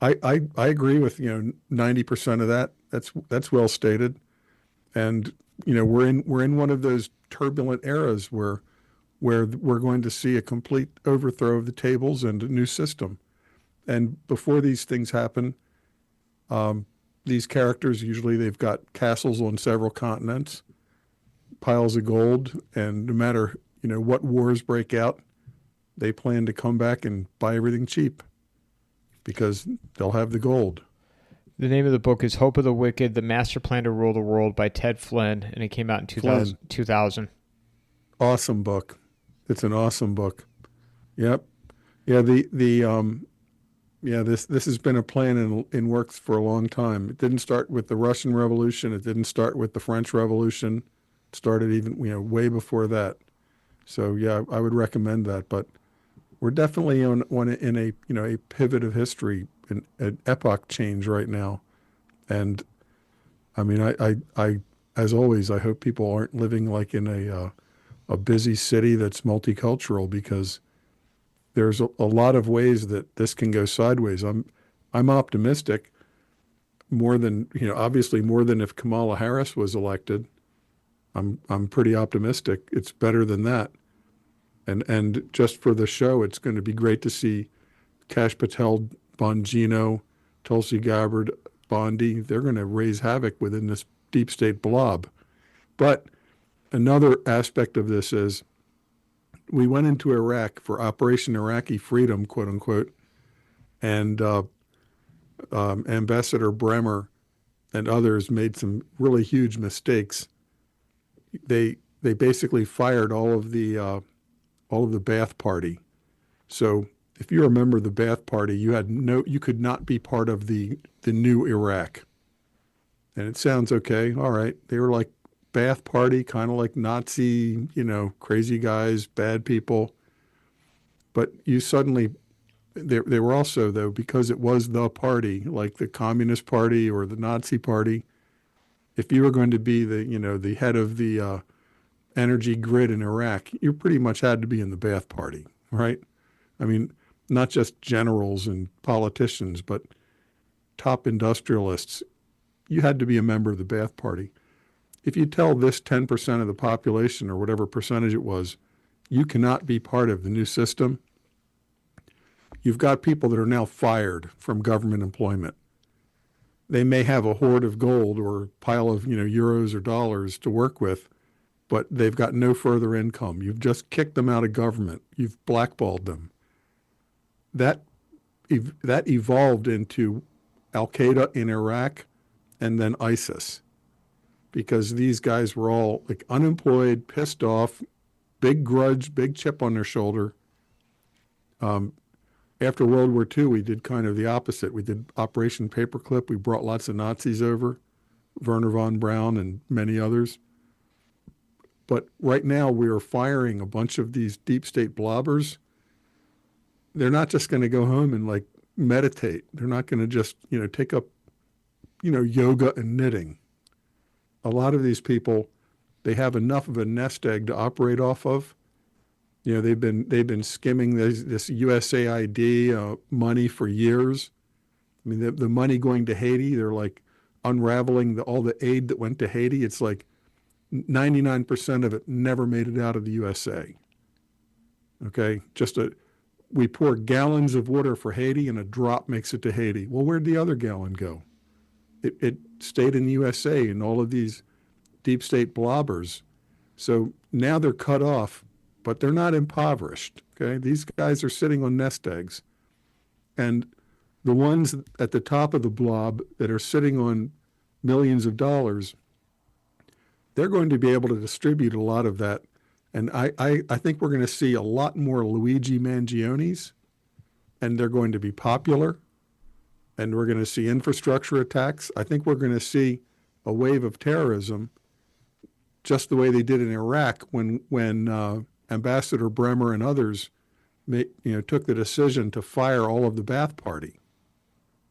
Speaker 2: I agree with 90% of that. That's well stated. And we're in one of those turbulent eras where we're going to see a complete overthrow of the tables and a new system. And before these things happen, um, these characters usually they've got castles on several continents, piles of gold, and no matter what wars break out, they plan to come back and buy everything cheap because they'll have the gold.
Speaker 1: The name of the book is Hope of the Wicked, The Master Plan to Rule the World by Ted Flynn, and it came out in
Speaker 2: Flynn,
Speaker 1: 2000.
Speaker 2: awesome book. It's an awesome book. Yep. Yeah. This has been a plan in works for a long time. It didn't start with the Russian Revolution. It didn't start with the French Revolution. It started even way before that. So yeah, I would recommend that. But we're definitely in a pivot of history, an epoch change right now. And I mean, I as always, I hope people aren't living like in a busy city that's multicultural because there's a lot of ways that this can go sideways. I'm optimistic more than obviously more than if Kamala Harris was elected. I'm pretty optimistic. It's better than that. And just for the show, it's going to be great to see Kash Patel, Bongino, Tulsi Gabbard, Bondi. They're going to raise havoc within this deep state blob. But another aspect of this is we went into Iraq for Operation Iraqi Freedom, quote unquote, and Ambassador Bremer and others made some really huge mistakes. They basically fired all of the Ba'ath Party. So if you remember the Ba'ath Party, you could not be part of the new Iraq. And it sounds okay. All right. They were like Ba'ath Party, kind of like Nazi, crazy guys, bad people. But you suddenly, they were also, though, because it was the party, like the Communist Party or the Nazi Party, if you were going to be the head of the energy grid in Iraq, you pretty much had to be in the Ba'ath Party, right? I mean, not just generals and politicians, but top industrialists. You had to be a member of the Ba'ath Party. If you tell this 10% of the population or whatever percentage it was, you cannot be part of the new system, you've got people that are now fired from government employment. They may have a hoard of gold or a pile of euros or dollars to work with, but they've got no further income. You've just kicked them out of government. You've blackballed them. That evolved into Al Qaeda in Iraq and then ISIS, because these guys were all like unemployed, pissed off, big grudge, big chip on their shoulder. After World War II, we did kind of the opposite. We did Operation Paperclip. We brought lots of Nazis over, Werner von Braun and many others. But right now we are firing a bunch of these deep state blobbers. They're not just going to go home and like meditate. They're not going to just, take up, yoga and knitting. A lot of these people, they have enough of a nest egg to operate off of. They've been skimming this USAID money for years. I mean, the money going to Haiti, they're like unraveling all the aid that went to Haiti. It's like 99% of it never made it out of the USA. Okay, we pour gallons of water for Haiti and a drop makes it to Haiti. Well, where'd the other gallon go? It stayed in the USA and all of these deep state blobbers. So now they're cut off, but they're not impoverished. Okay, these guys are sitting on nest eggs, and the ones at the top of the blob that are sitting on millions of dollars, they're going to be able to distribute a lot of that. And I think we're going to see a lot more Luigi Mangionis, and they're going to be popular, and we're going to see infrastructure attacks. I think we're going to see a wave of terrorism just the way they did in Iraq when Ambassador Bremer and others took the decision to fire all of the Ba'ath Party.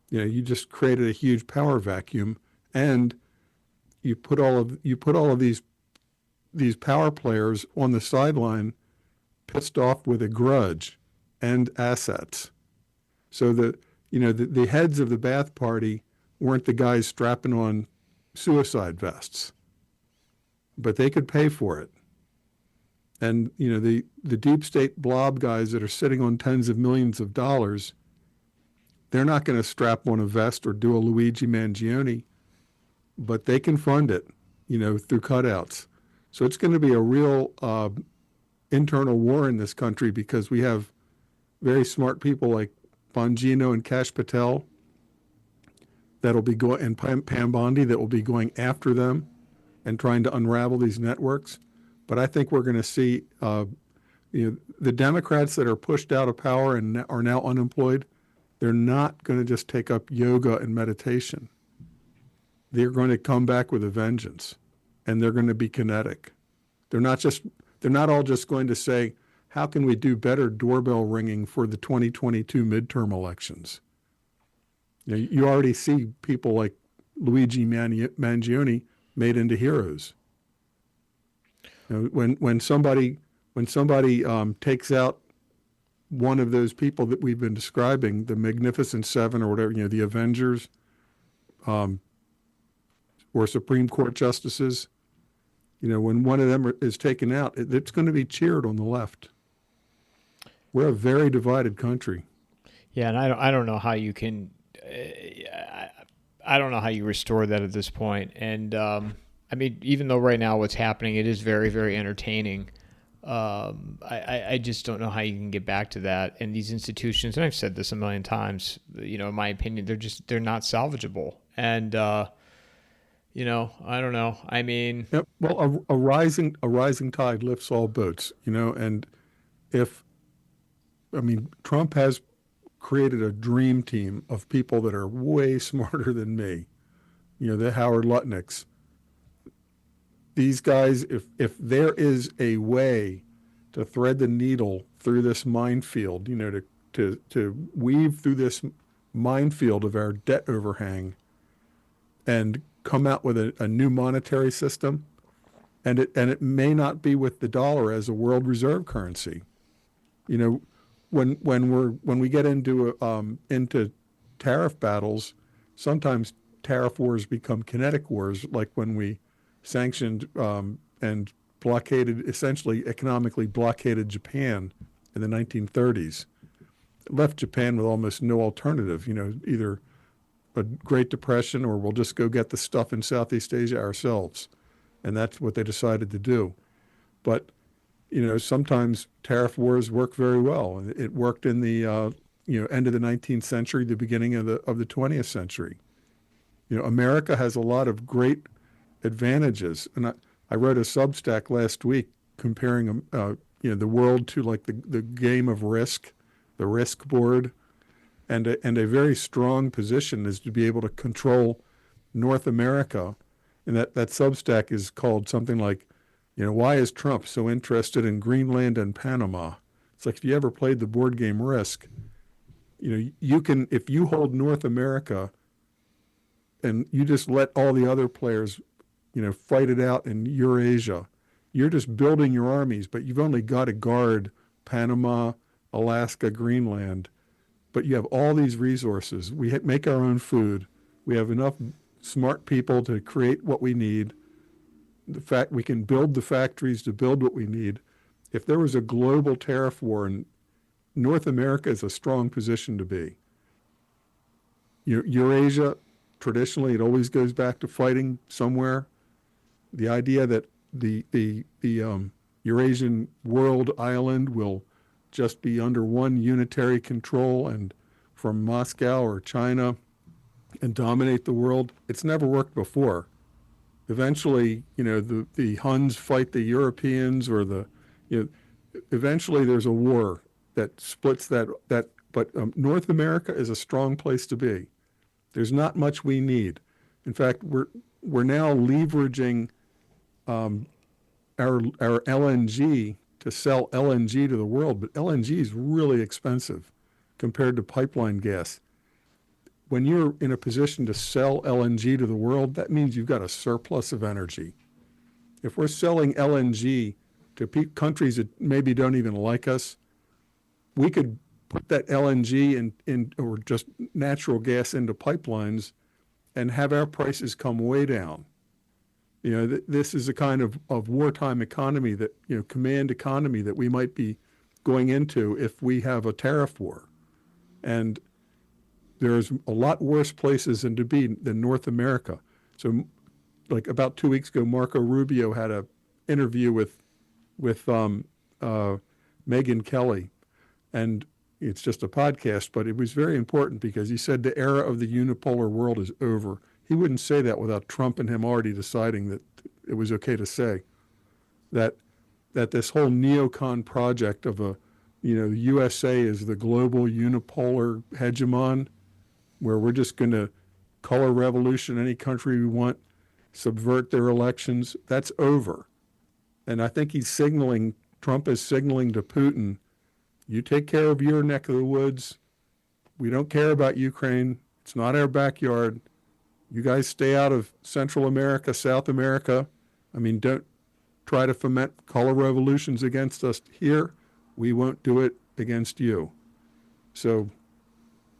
Speaker 2: You just created a huge power vacuum, and you put all of these these power players on the sideline pissed off with a grudge and assets. So the heads of the Ba'ath Party weren't the guys strapping on suicide vests, but they could pay for it. And the deep state blob guys that are sitting on tens of millions of dollars, they're not going to strap on a vest or do a Luigi Mangione, but they can fund it, through cutouts. So it's going to be a real internal war in this country because we have very smart people like Bongino and Kash Patel that'll be going, and Pam Bondi that will be going after them and trying to unravel these networks. But I think we're going to see the Democrats that are pushed out of power and are now unemployed, they're not going to just take up yoga and meditation. They're going to come back with a vengeance, and they're going to be kinetic. They're not all just going to say, how can we do better doorbell ringing for the 2022 midterm elections? You already see people like Luigi Mangione made into heroes. When somebody takes out one of those people that we've been describing, the Magnificent Seven or whatever, the Avengers, or Supreme Court justices, when one of them is taken out, it's going to be cheered on the left. We're a very divided country.
Speaker 1: Yeah, and I don't know how you can, I don't know how you restore that at this point. And I mean, even though right now what's happening, it is very, very entertaining. I just don't know how you can get back to that. And these institutions, and I've said this a million times, in my opinion, they're not salvageable. And I don't know. I mean,
Speaker 2: yep. Well, a rising tide lifts all boats. And Trump has created a dream team of people that are way smarter than me. The Howard Lutnicks. These guys, if there is a way to thread the needle through this minefield, to weave through this minefield of our debt overhang and come out with a new monetary system, and it may not be with the dollar as a world reserve currency. When we get into tariff battles, sometimes tariff wars become kinetic wars, like when we sanctioned and essentially economically blockaded Japan in the 1930s. It left Japan with almost no alternative, either a Great Depression or we'll just go get the stuff in Southeast Asia ourselves. And that's what they decided to do. But, sometimes tariff wars work very well. It worked in the end of the 19th century, the beginning of the 20th century. America has a lot of great advantages. And I wrote a Substack last week comparing the world to like the game of Risk, the Risk board, and a very strong position is to be able to control North America. And that Substack is called something like, why is Trump so interested in Greenland and Panama? It's like, if you ever played the board game Risk, you can, if you hold North America and you just let all the other players fight it out in Eurasia. You're just building your armies, but you've only got to guard Panama, Alaska, Greenland. But you have all these resources. We make our own food. We have enough smart people to create what we need. The fact we can build the factories to build what we need. If there was a global tariff war, and North America is a strong position to be. Eurasia, traditionally, it always goes back to fighting somewhere. The idea that the Eurasian world island will just be under one unitary control and from Moscow or China and dominate the world, it's never worked before. Eventually, the Huns fight the Europeans, or eventually there's a war that splits that. But North America is a strong place to be. There's not much we need. In fact, we're now leveraging our LNG to sell LNG to the world, but LNG is really expensive compared to pipeline gas. When you're in a position to sell LNG to the world, that means you've got a surplus of energy. if we're selling LNG to countries that maybe don't even like us, we could put that LNG in or just natural gas into pipelines and have our prices come way down. This is a kind of wartime economy that, command economy that we might be going into if we have a tariff war. And there's a lot worse places than North America. So like about 2 weeks ago, Marco Rubio had a interview with Megyn Kelly, and it's just a podcast, but it was very important because he said the era of the unipolar world is over. He wouldn't say that without Trump and him already deciding that it was okay to say that this whole neocon project of the USA is the global unipolar hegemon, where we're just going to color revolution any country we want, subvert their elections. That's over. And I think Trump is signaling to Putin, you take care of your neck of the woods. We don't care about Ukraine. It's not our backyard. You guys stay out of Central America, South America. I mean, don't try to foment color revolutions against us here. We won't do it against you. So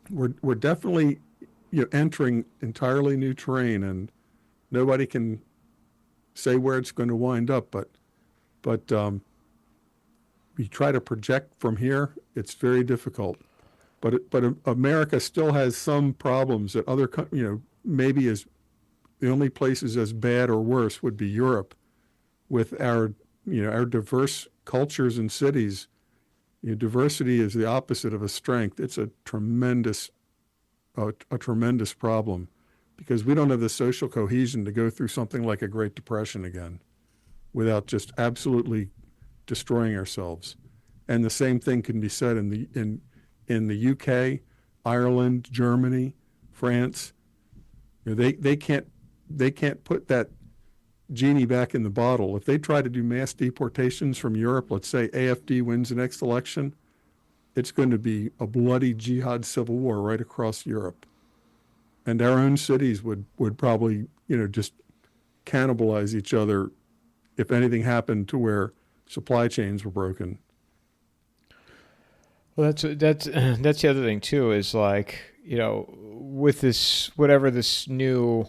Speaker 2: we're definitely entering entirely new terrain, and nobody can say where it's going to wind up. But we try to project from here. It's very difficult. But America still has some problems that other maybe as the only places as bad or worse would be Europe, with our diverse cultures and cities. Diversity is the opposite of a strength. It's a tremendous problem, because we don't have the social cohesion to go through something like a Great Depression again without just absolutely destroying ourselves. And the same thing can be said in the UK, Ireland, Germany, France. They can't put that genie back in the bottle. If they try to do mass deportations from Europe, let's say AfD wins the next election, it's going to be a bloody jihad civil war right across Europe. And our own cities would probably, just cannibalize each other if anything happened to where supply chains were broken.
Speaker 1: Well, that's the other thing too, is like, with this, whatever this new,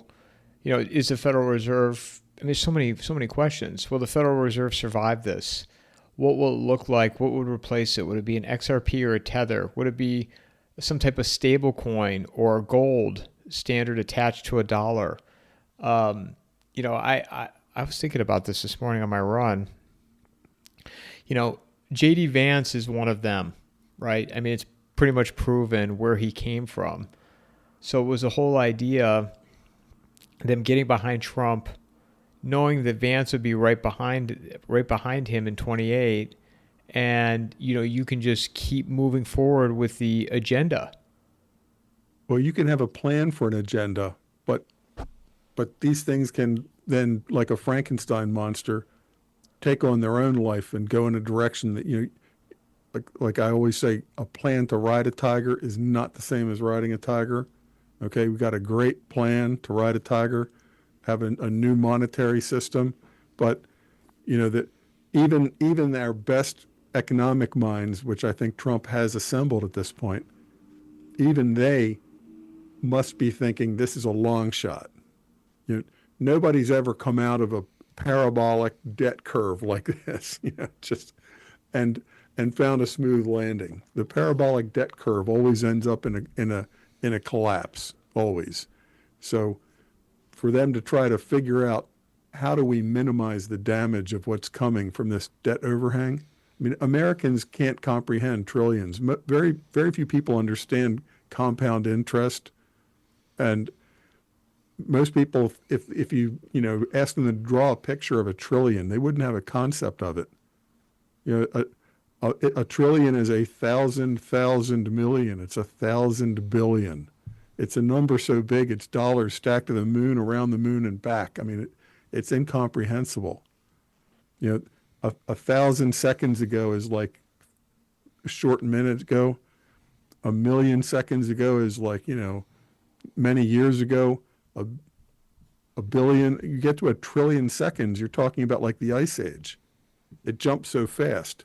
Speaker 1: is the Federal Reserve, I mean, there's so many questions. Will the Federal Reserve survive this? What will it look like? What would replace it? Would it be an XRP or a Tether? Would it be some type of stable coin or gold standard attached to a dollar? I was thinking about this morning on my run. JD Vance is one of them, right? I mean, it's pretty much proven where he came from. So it was a whole idea, them getting behind Trump, knowing that Vance would be right behind him in 28, and you can just keep moving forward with the agenda.
Speaker 2: Well, you can have a plan for an agenda, but these things can then, like a Frankenstein monster, take on their own life and go in a direction that like I always say, a plan to ride a tiger is not the same as riding a tiger. Okay, we got a great plan to ride a tiger, have a new monetary system, but that even our best economic minds, which I think Trump has assembled at this point, even they must be thinking this is a long shot. Nobody's ever come out of a parabolic debt curve like this, and found a smooth landing. The parabolic debt curve always ends up in a collapse, always. So for them to try to figure out how do we minimize the damage of what's coming from this debt overhang. I mean, Americans can't comprehend trillions. Very, very few people understand compound interest. And most people, if you ask them to draw a picture of a trillion, they wouldn't have a concept of it. A trillion is 1,000 million. It's 1,000 billion. It's a number so big it's dollars stacked to the moon, around the moon, and back. I mean, it's incomprehensible. 1,000 seconds ago is like a short minute ago. 1,000,000 seconds ago is like, many years ago. a billion, you get to a trillion seconds, you're talking about like the Ice Age. It jumps so fast.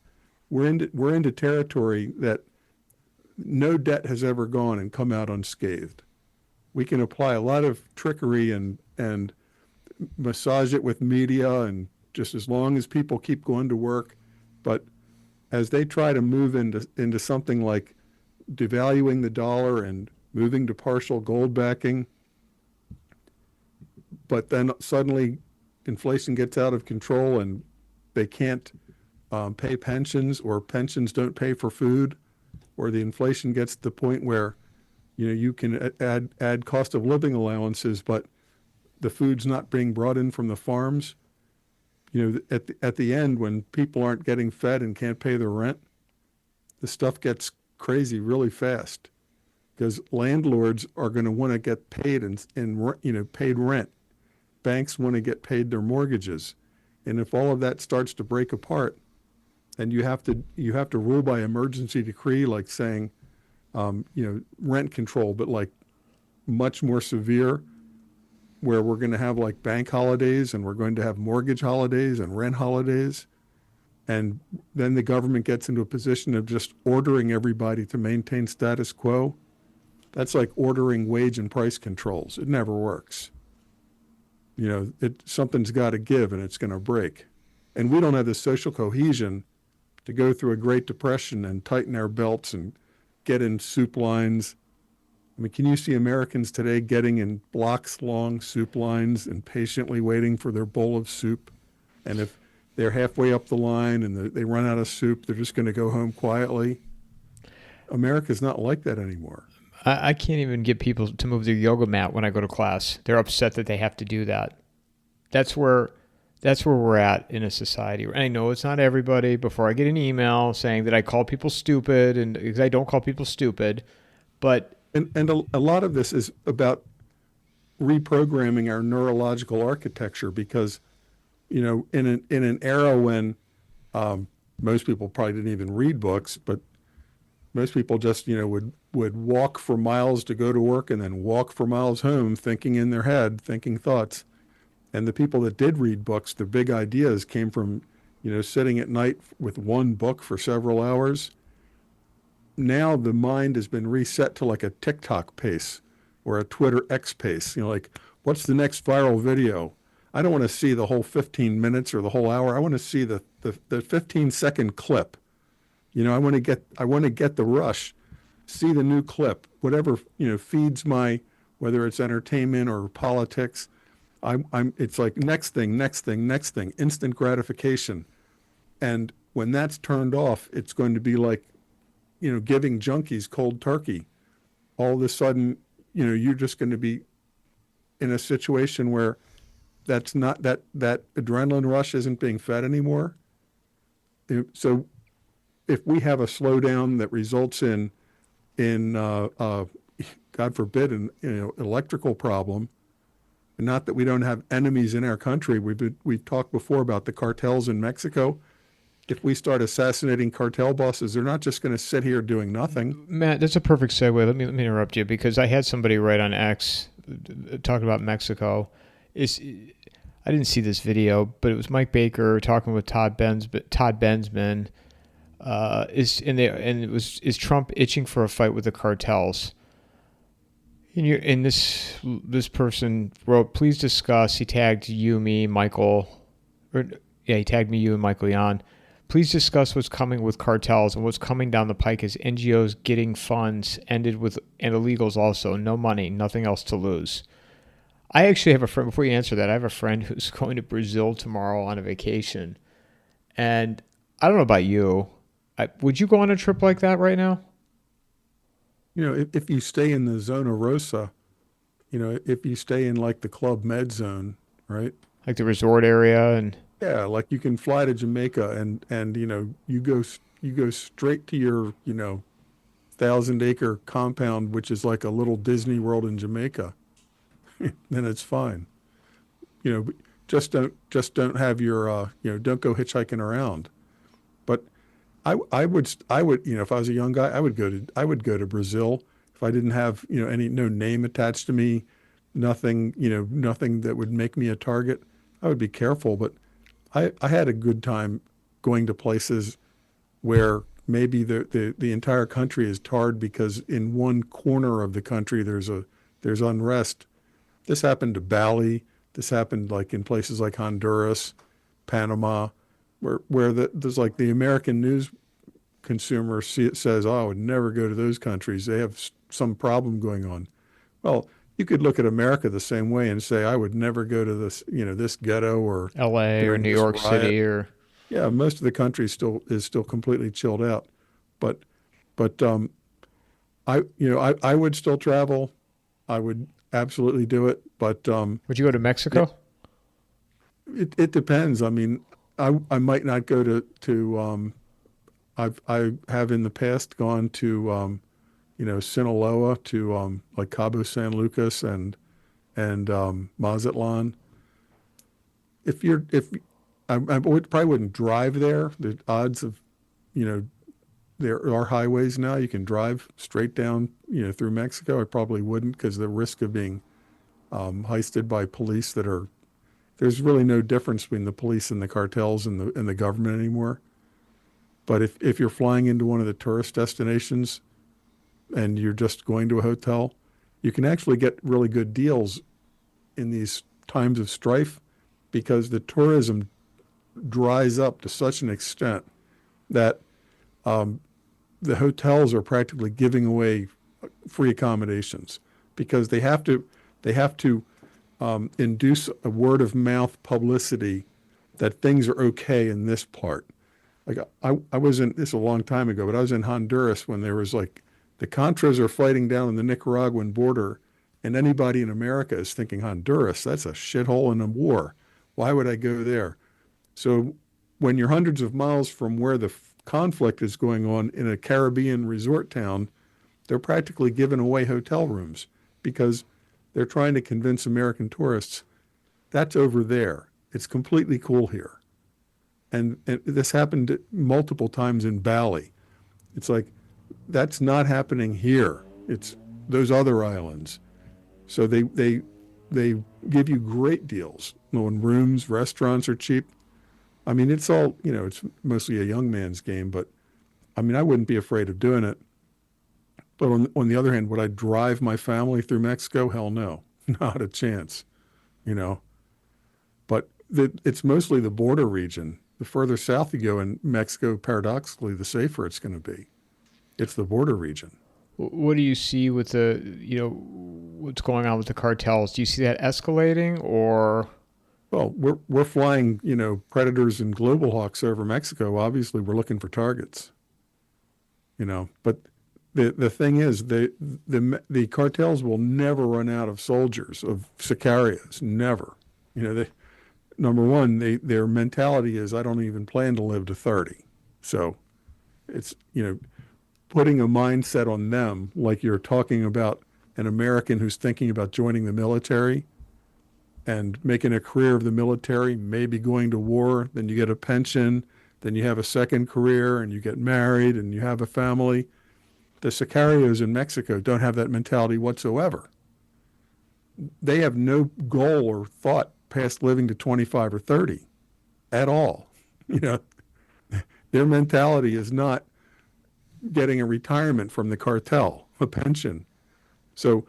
Speaker 2: We're into territory that no debt has ever gone and come out unscathed. We can apply a lot of trickery and massage it with media, and just as long as people keep going to work. But as they try to move into something like devaluing the dollar and moving to partial gold backing, but then suddenly inflation gets out of control and they can't pay pensions, or pensions don't pay for food, or the inflation gets to the point where you can add cost of living allowances, but the food's not being brought in from the farms. At the end, when people aren't getting fed and can't pay their rent, the stuff gets crazy really fast, because landlords are going to want to get paid and paid rent. Banks want to get paid their mortgages, and if all of that starts to break apart, and you have to rule by emergency decree, like saying, rent control, but like much more severe, where we're going to have like bank holidays and we're going to have mortgage holidays and rent holidays. And then the government gets into a position of just ordering everybody to maintain status quo. That's like ordering wage and price controls. It never works. Something's got to give, and it's going to break. And we don't have the social cohesion to go through a Great Depression and tighten our belts and get in soup lines. I mean, can you see Americans today getting in blocks-long soup lines and patiently waiting for their bowl of soup? And if they're halfway up the line and they run out of soup, they're just going to go home quietly. America's not like that anymore.
Speaker 1: I can't even get people to move their yoga mat when I go to class. They're upset that they have to do that. That's where we're at in a society. And I know it's not everybody. Before I get an email saying that I call people stupid, and because I don't call people stupid, but
Speaker 2: a lot of this is about reprogramming our neurological architecture, because in an era when most people probably didn't even read books, but most people just would walk for miles to go to work and then walk for miles home, thinking in their head, thinking thoughts. And the people that did read books, the big ideas came from sitting at night with one book for several hours. Now the mind has been reset to like a TikTok pace or a Twitter X pace. Like, what's the next viral video? I don't want to see the whole 15 minutes or the whole hour. I want to see the 15-second clip. I want to get the rush, see the new clip, whatever feeds my, whether it's entertainment or politics. It's like next thing, instant gratification. And when that's turned off, it's going to be like giving junkies cold turkey. All of a sudden, you're just going to be in a situation where that's not that adrenaline rush isn't being fed anymore. So if we have a slowdown that results in God forbid, an electrical problem, and not that we don't have enemies in our country. We've talked before about the cartels in Mexico. If we start assassinating cartel bosses, they're not just going to sit here doing nothing.
Speaker 1: Matt, that's a perfect segue. Let me interrupt you, because I had somebody write on X talking about Mexico. I didn't see this video, but it was Mike Baker talking with Todd Bensman. Is Trump itching for a fight with the cartels? And this person wrote, please discuss. He tagged you, me, Michael, he tagged me, you, and Michael Yan. Please discuss what's coming with cartels and what's coming down the pike as NGOs getting funds ended with, and illegals also. No money, nothing else to lose. I actually have a friend, before you answer that, I have a friend who's going to Brazil tomorrow on a vacation. And I don't know about you. Would you go on a trip like that right now?
Speaker 2: If you stay in the Zona Rosa, if you stay in like the Club Med Zone, right?
Speaker 1: Like the resort area and...
Speaker 2: Yeah, like you can fly to Jamaica and you go straight to your 1,000-acre compound, which is like a little Disney World in Jamaica. Then it's fine. Just don't have your don't go hitchhiking around. But I would if I was a young guy, I would go to Brazil if I didn't have no name attached to me, nothing, nothing that would make me a target, I would be careful. But I had a good time going to places where maybe the entire country is tarred because in one corner of the country there's unrest. This happened to Bali. This happened like in places like Honduras, Panama, where there's like the American news consumer says, "Oh, I would never go to those countries. They have some problem going on." Well, you could look at America the same way and say, "I would never go to this ghetto or
Speaker 1: LA or
Speaker 2: during
Speaker 1: New
Speaker 2: this
Speaker 1: York
Speaker 2: riot."
Speaker 1: City or
Speaker 2: Yeah, most of the country is still completely chilled out, but but I would still travel. I would absolutely do it, but
Speaker 1: would you go to Mexico?
Speaker 2: it depends. I mean, I might not go to I have in the past gone to Sinaloa, to like Cabo San Lucas and Mazatlan. If I probably wouldn't drive there. The odds of, there are highways now. You can drive straight down, through Mexico. I probably wouldn't because the risk of being heisted by police there's really no difference between the police and the cartels and the government anymore. But if you're flying into one of the tourist destinations and you're just going to a hotel, you can actually get really good deals in these times of strife because the tourism dries up to such an extent that the hotels are practically giving away free accommodations because they have to induce a word of mouth publicity that things are okay in this part. Like I was in this a long time ago, but I was in Honduras when there was like the Contras are fighting down on the Nicaraguan border, and anybody in America is thinking Honduras, that's a shithole in a war. Why would I go there? So when you're hundreds of miles from where the conflict is going on in a Caribbean resort town, they're practically giving away hotel rooms because they're trying to convince American tourists that's over there. It's completely cool here. And this happened multiple times in Bali. It's like, that's not happening here. It's those other islands. So they give you great deals when rooms, restaurants are cheap. I mean, it's all, it's mostly a young man's game, but I mean, I wouldn't be afraid of doing it. But on the other hand, would I drive my family through Mexico? Hell no, not a chance, But it's mostly the border region. The further south you go in Mexico, paradoxically, the safer it's going to be. It's the border region.
Speaker 1: What do you see with what's going on with the cartels? Do you see that escalating or?
Speaker 2: Well, we're flying, Predators and Global Hawks over Mexico. Obviously, we're looking for targets, But the thing is, the cartels will never run out of soldiers, of sicarios. Never. Number one, their mentality is, I don't even plan to live to 30. So it's, putting a mindset on them, like you're talking about an American who's thinking about joining the military and making a career of the military, maybe going to war, then you get a pension, then you have a second career and you get married and you have a family. The sicarios in Mexico don't have that mentality whatsoever. They have no goal or thought past living to 25 or 30 at all. Their mentality is not getting a retirement from the cartel, a pension. So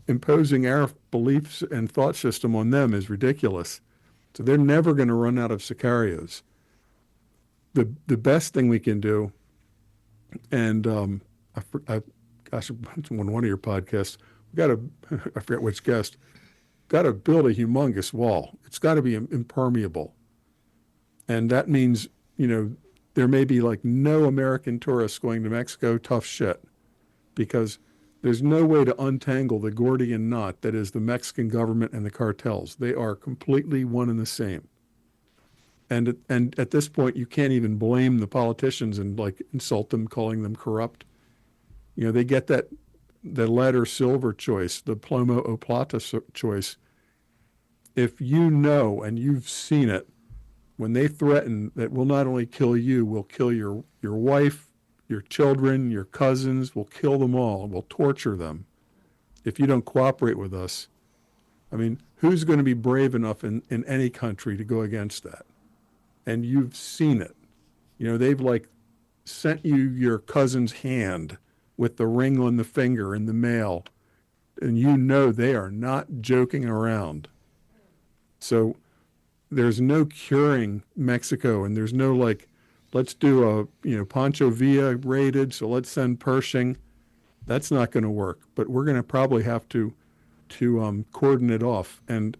Speaker 2: imposing our beliefs and thought system on them is ridiculous. So they're never going to run out of sicarios. The best thing we can do, and gosh, on one of your podcasts, we got to, I forget which guest, got to build a humongous wall. It's got to be impermeable. And that means, there may be like no American tourists going to Mexico, tough shit, because there's no way to untangle the Gordian knot that is the Mexican government and the cartels. They are completely one and the same. And at this point, you can't even blame the politicians and like insult them, calling them corrupt. They get the lead or silver choice, the plomo o plata choice. If you know and you've seen it, when they threaten that we'll not only kill you, we'll kill your wife, your children, your cousins, we'll kill them all, we'll torture them if you don't cooperate with us, I mean, who's going to be brave enough in any country to go against that? And you've seen it. They've like sent you your cousin's hand with the ring on the finger in the mail, and they are not joking around. So there's no curing Mexico, and there's no like, let's do Pancho Villa raided, so let's send Pershing. That's not going to work. But we're going to probably have to cordon it off. And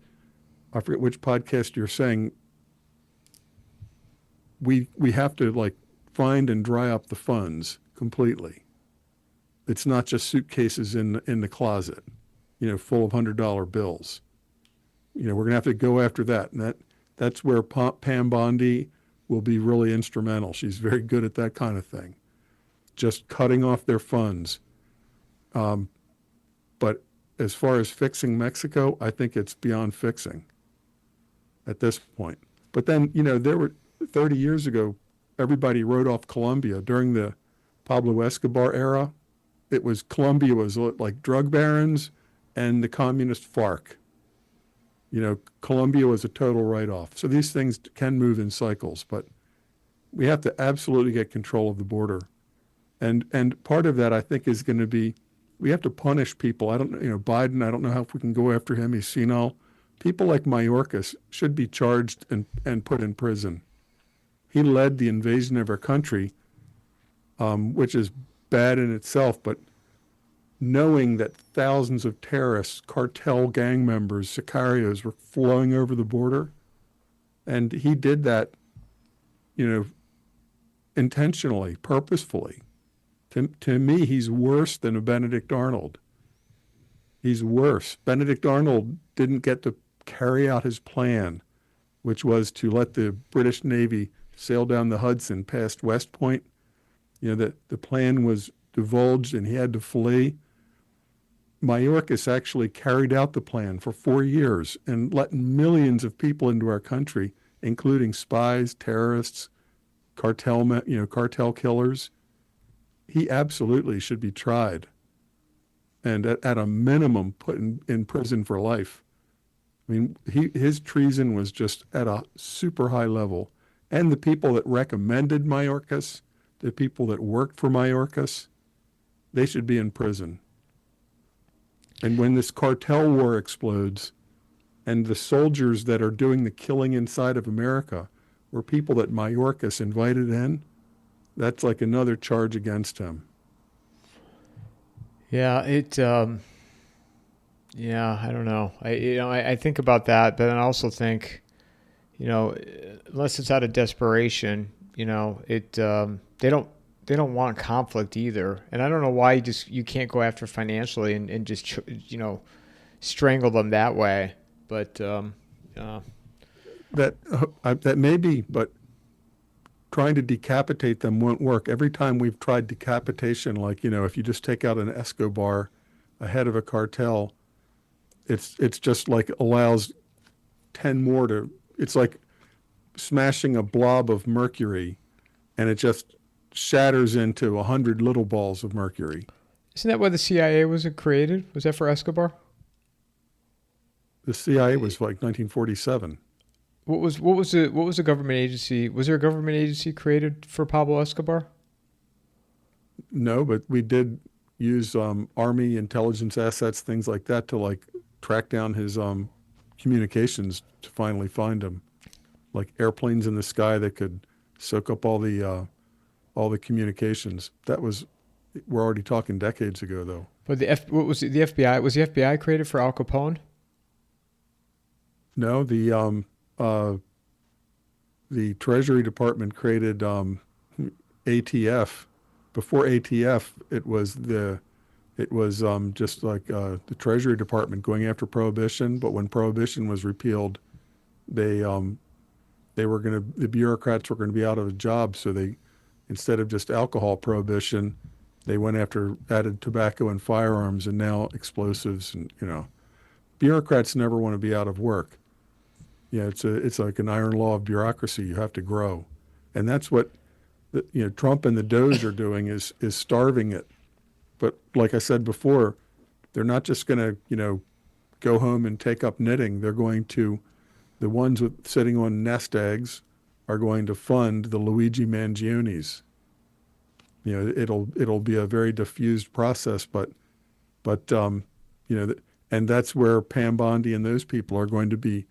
Speaker 2: I forget which podcast you're saying. We have to like find and dry up the funds completely. It's not just suitcases in the closet, full of $100 bills. We're going to have to go after that, and that's where Pam Bondi will be really instrumental. She's very good at that kind of thing, just cutting off their funds. But as far as fixing Mexico, I think it's beyond fixing at this point. But then, there were 30 years ago, everybody wrote off Colombia during the Pablo Escobar era. Colombia was like drug barons and the communist FARC. Colombia was a total write-off. So these things can move in cycles, but we have to absolutely get control of the border. And part of that, I think, is going to be, we have to punish people. I don't know, Biden, I don't know how we can go after him. He's senile. People like Mayorkas should be charged and put in prison. He led the invasion of our country, which is bad in itself, but knowing that thousands of terrorists, cartel gang members, sicarios were flowing over the border, and he did that, intentionally, purposefully. To me, he's worse than a Benedict Arnold. He's worse. Benedict Arnold didn't get to carry out his plan, which was to let the British Navy sail down the Hudson past West Point. The plan was divulged and he had to flee. Mayorkas actually carried out the plan for 4 years and let millions of people into our country, including spies, terrorists, cartel killers. He absolutely should be tried and at a minimum put in prison for life. I mean, his treason was just at a super high level. And the people that recommended Mayorkas, the people that worked for Mayorkas, they should be in prison. And when this cartel war explodes and the soldiers that are doing the killing inside of America were people that Mayorkas invited in, that's like another charge against him.
Speaker 1: Yeah, I don't know. I think about that, but I also think, unless it's out of desperation, they don't want conflict either. And I don't know why you can't go after financially and just, strangle them that way. But,
Speaker 2: that may be, but trying to decapitate them won't work. Every time we've tried decapitation, like, if you just take out an Escobar, a head of a cartel, it's just like allows 10 more it's like smashing a blob of mercury and it just shatters into 100 little balls of mercury.
Speaker 1: Isn't that why the CIA was created? Was that for Escobar?
Speaker 2: The CIA was like 1947.
Speaker 1: What was the government agency? Was there a government agency created for Pablo Escobar?
Speaker 2: No, but we did use Army intelligence assets, things like that, to like track down his communications to finally find him, like airplanes in the sky that could soak up all the communications. We're already talking decades ago, though.
Speaker 1: But the FBI? Was the FBI created for Al Capone?
Speaker 2: No, the Treasury Department created ATF. Before ATF, it was just like the Treasury Department going after Prohibition. But when Prohibition was repealed, the bureaucrats were going to be out of a job. So they, instead of just alcohol prohibition, they went after added tobacco and firearms, and now explosives. And bureaucrats never want to be out of work. Yeah, it's like an iron law of bureaucracy. You have to grow, and that's what Trump and the Doge are doing is starving it. But like I said before, they're not just going to go home and take up knitting. They're going to, the ones sitting on nest eggs are going to fund the Luigi Mangionis. It'll be a very diffused process, but and that's where Pam Bondi and those people are going to be,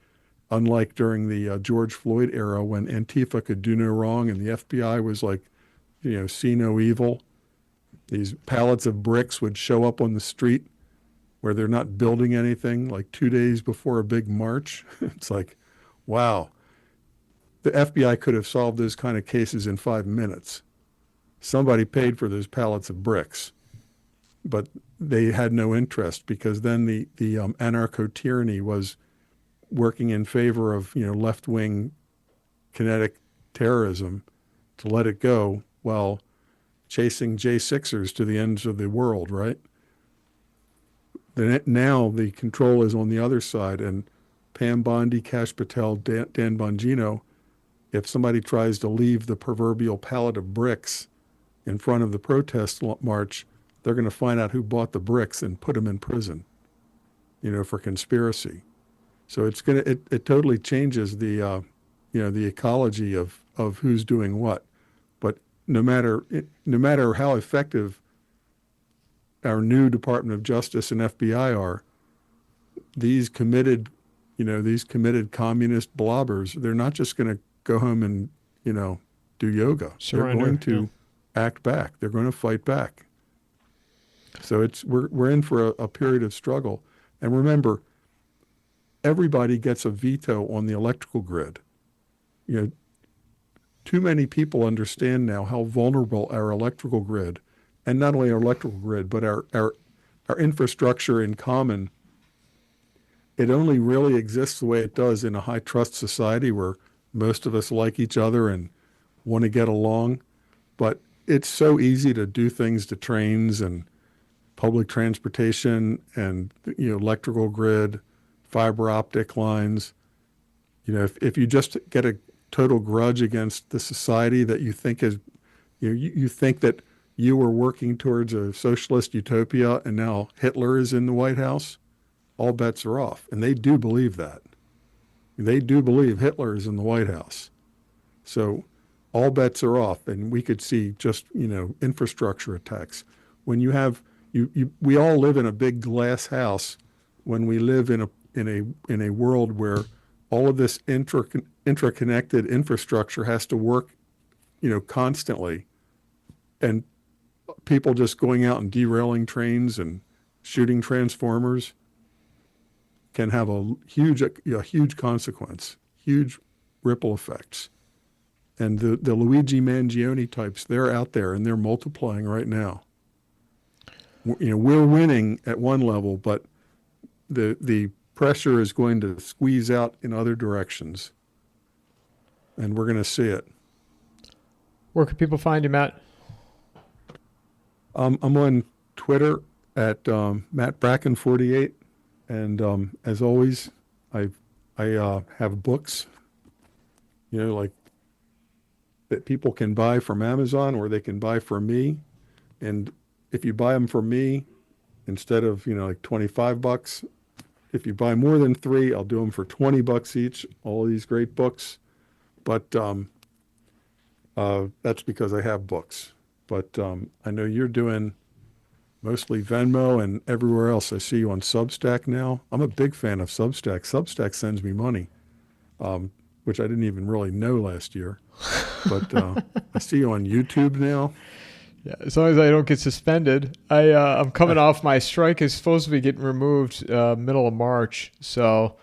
Speaker 2: unlike during the George Floyd era when Antifa could do no wrong and the FBI was like, see no evil. These pallets of bricks would show up on the street where they're not building anything, like 2 days before a big march. It's like, wow. The FBI could have solved those kind of cases in 5 minutes. Somebody paid for those pallets of bricks, but they had no interest because then the anarcho-tyranny was working in favor of left-wing kinetic terrorism to let it go while chasing J6ers to the ends of the world, right? Now the control is on the other side, and Pam Bondi, Kash Patel, Dan Bongino, if somebody tries to leave the proverbial pallet of bricks in front of the protest march, they're going to find out who bought the bricks and put them in prison, for conspiracy. So it totally changes the ecology of who's doing what. But no matter how effective our new Department of Justice and FBI are, these committed communist blobbers, they're not just going to go home and, do yoga.
Speaker 1: Surrender.
Speaker 2: They're going to act back. They're going to fight back. So we're in for a period of struggle. And remember, everybody gets a veto on the electrical grid. Too many people understand now how vulnerable our electrical grid, and not only our electrical grid, but our infrastructure in common. It only really exists the way it does in a high trust society where most of us like each other and want to get along. But it's so easy to do things to trains and public transportation and electrical grid, fiber optic lines. If you just get a total grudge against the society that you think is, you think that you were working towards a socialist utopia and now Hitler is in the White House, all bets are off. And they do believe that. They do believe Hitler is in the White House. So all bets are off, and we could see just, infrastructure attacks. When you have, we all live in a big glass house when we live in a world where all of this interconnected infrastructure has to work, constantly, and people just going out and derailing trains and shooting transformers can have a huge consequence, huge ripple effects. And the Luigi Mangione types, they're out there and they're multiplying right now. We're winning at one level, but the pressure is going to squeeze out in other directions, and we're going to see it.
Speaker 1: Where can people find you, Matt?
Speaker 2: I'm on Twitter at Matt Bracken 48, and as always, I have books, like that people can buy from Amazon or they can buy from me, and if you buy them from me, instead of like $25, if you buy more than 3, I'll do them for $20 each. All these great books, but that's because I have books. But I know you're doing mostly Venmo and everywhere else. I see you on Substack now. I'm a big fan of Substack. Substack sends me money, which I didn't even really know last year. But I see you on YouTube now.
Speaker 1: Yeah, as long as I don't get suspended. I'm coming off, my strike is supposed to be getting removed middle of March. So,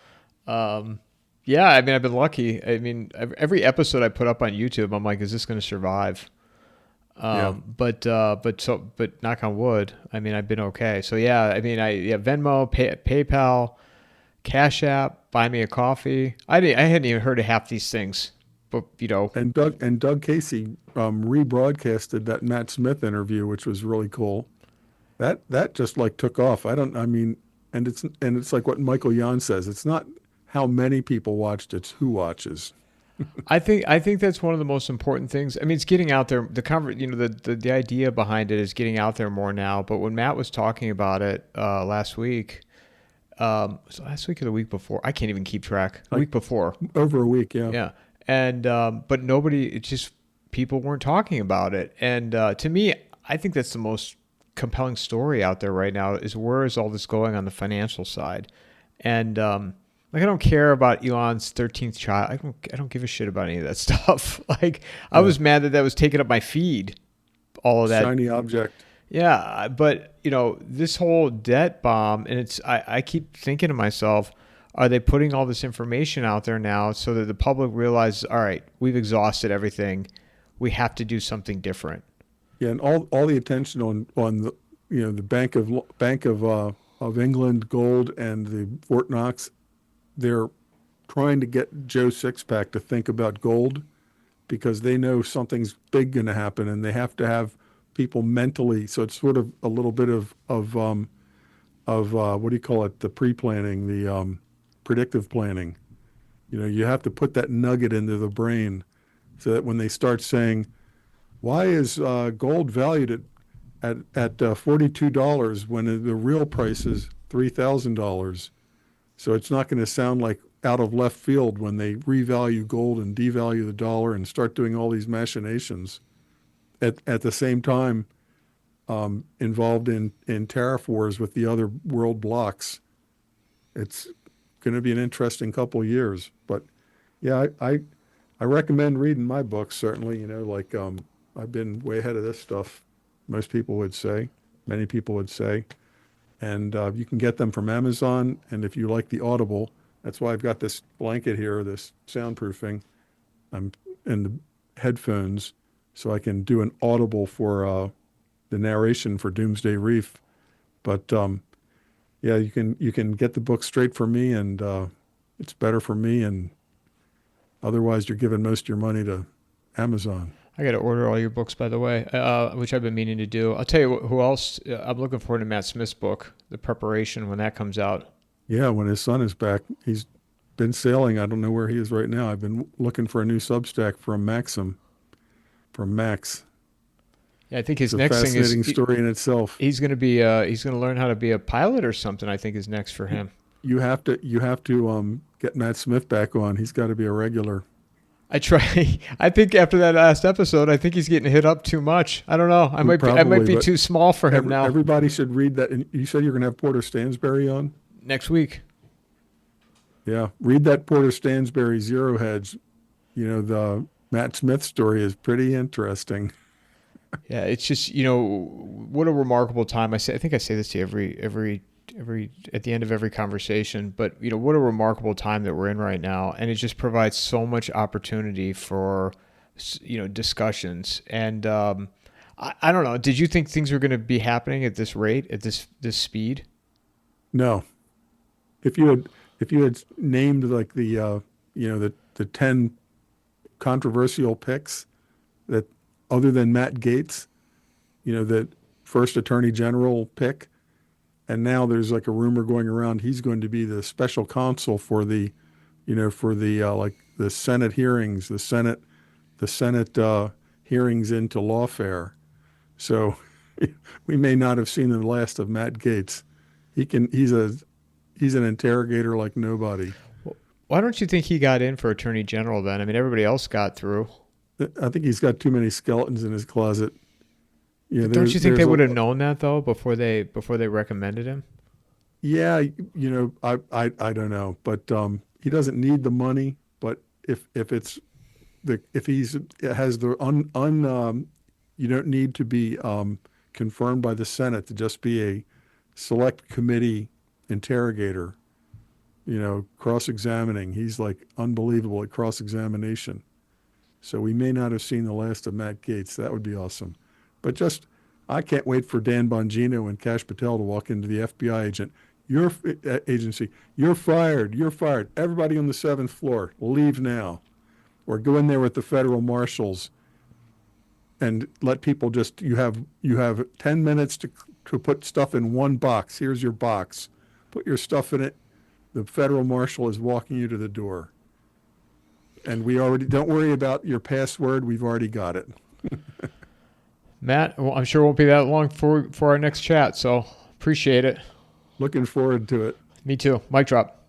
Speaker 1: yeah, I've been lucky. Every episode I put up on YouTube, I'm like, is this going to survive? But knock on wood, I've been okay. So yeah, Venmo, PayPal, Cash App, Buy Me a Coffee. I hadn't even heard of half these things, but
Speaker 2: And Doug Casey rebroadcasted that Matt Smith interview, which was really cool. That just like took off. And it's like what Michael Yon says. It's not how many people watched, it's who watches.
Speaker 1: I think that's one of the most important things. It's getting out there. The idea behind it is getting out there more now. But when Matt was talking about it last week, was it last week or the week before? I can't even keep track. The week before.
Speaker 2: Over a week, yeah.
Speaker 1: Yeah. And, but nobody, it's just, people weren't talking about it. And to me, I think that's the most compelling story out there right now is where is all this going on the financial side? And, like, I don't care about Elon's 13th child. I don't give a shit about any of that stuff. Like, I was mad that was taking up my feed. All of that
Speaker 2: shiny object.
Speaker 1: Yeah, but this whole debt bomb, and I keep thinking to myself, are they putting all this information out there now so that the public realizes, all right, we've exhausted everything, we have to do something different?
Speaker 2: Yeah, and all the attention on the the Bank of England gold and the Fort Knox, they're trying to get Joe Sixpack to think about gold because they know something's big going to happen, and they have to have people mentally. So it's sort of a little bit of what do you call it? The pre-planning, the predictive planning. You have to put that nugget into the brain so that when they start saying, why is gold valued at $42 when the real price is $3,000? So it's not going to sound like out of left field when they revalue gold and devalue the dollar and start doing all these machinations. At the same time, involved in tariff wars with the other world blocs. It's going to be an interesting couple of years. But yeah, I recommend reading my books, certainly. I've been way ahead of this stuff, most people would say, many people would say. And you can get them from Amazon. And if you like the Audible, that's why I've got this blanket here, this soundproofing, and the headphones, so I can do an Audible for the narration for Doomsday Reef. But yeah, you can get the book straight from me, and it's better for me. And otherwise, you're giving most of your money to Amazon.
Speaker 1: I got to order all your books, by the way, which I've been meaning to do. I'll tell you who else. I'm looking forward to Matt Smith's book, The Preparation, when that comes out.
Speaker 2: Yeah, when his son is back. He's been sailing. I don't know where he is right now. I've been looking for a new Substack from Max.
Speaker 1: Yeah, I think his
Speaker 2: it's
Speaker 1: next
Speaker 2: a
Speaker 1: thing is
Speaker 2: fascinating story in itself.
Speaker 1: He's going to learn how to be a pilot or something. I think is next for him.
Speaker 2: You have to get Matt Smith back on. He's got to be a regular.
Speaker 1: I try. I think after that last episode, I think he's getting hit up too much. I don't know. I might be too small for him now.
Speaker 2: Everybody should read that. And you said you're going to have Porter Stansberry on
Speaker 1: next week.
Speaker 2: Yeah, read that Porter Stansberry Zero Hedge. The Matt Smith story is pretty interesting.
Speaker 1: Yeah, it's just what a remarkable time. I think I say this to you every at the end of every conversation, but what a remarkable time that we're in right now, and it just provides so much opportunity for discussions. And I don't know, did you think things were going to be happening at this rate, at this speed?
Speaker 2: No. If you had named like the 10 controversial picks that other than Matt Gaetz, that first Attorney General pick. And now there's like a rumor going around he's going to be the special counsel for the Senate hearings, the Senate hearings into lawfare. So we may not have seen the last of Matt Gaetz. He's an interrogator like nobody.
Speaker 1: Why don't you think he got in for Attorney General then? I mean, everybody else got through.
Speaker 2: I think he's got too many skeletons in his closet. Yeah,
Speaker 1: don't you think they would have known that though before they recommended him?
Speaker 2: Yeah, I don't know, but he doesn't need the money. But if you don't need to be confirmed by the Senate to just be a select committee interrogator. Cross-examining. He's like unbelievable at cross-examination. So we may not have seen the last of Matt Gaetz. That would be awesome. But I can't wait for Dan Bongino and Kash Patel to walk into the FBI agency. You're fired. You're fired. Everybody on the 7th floor, leave now. Or go in there with the federal marshals and let people you have 10 minutes to put stuff in one box. Here's your box. Put your stuff in it. The federal marshal is walking you to the door. And don't worry about your password. We've already got it.
Speaker 1: Matt, well, I'm sure it won't be that long for our next chat, so appreciate it.
Speaker 2: Looking forward to it.
Speaker 1: Me too. Mic drop.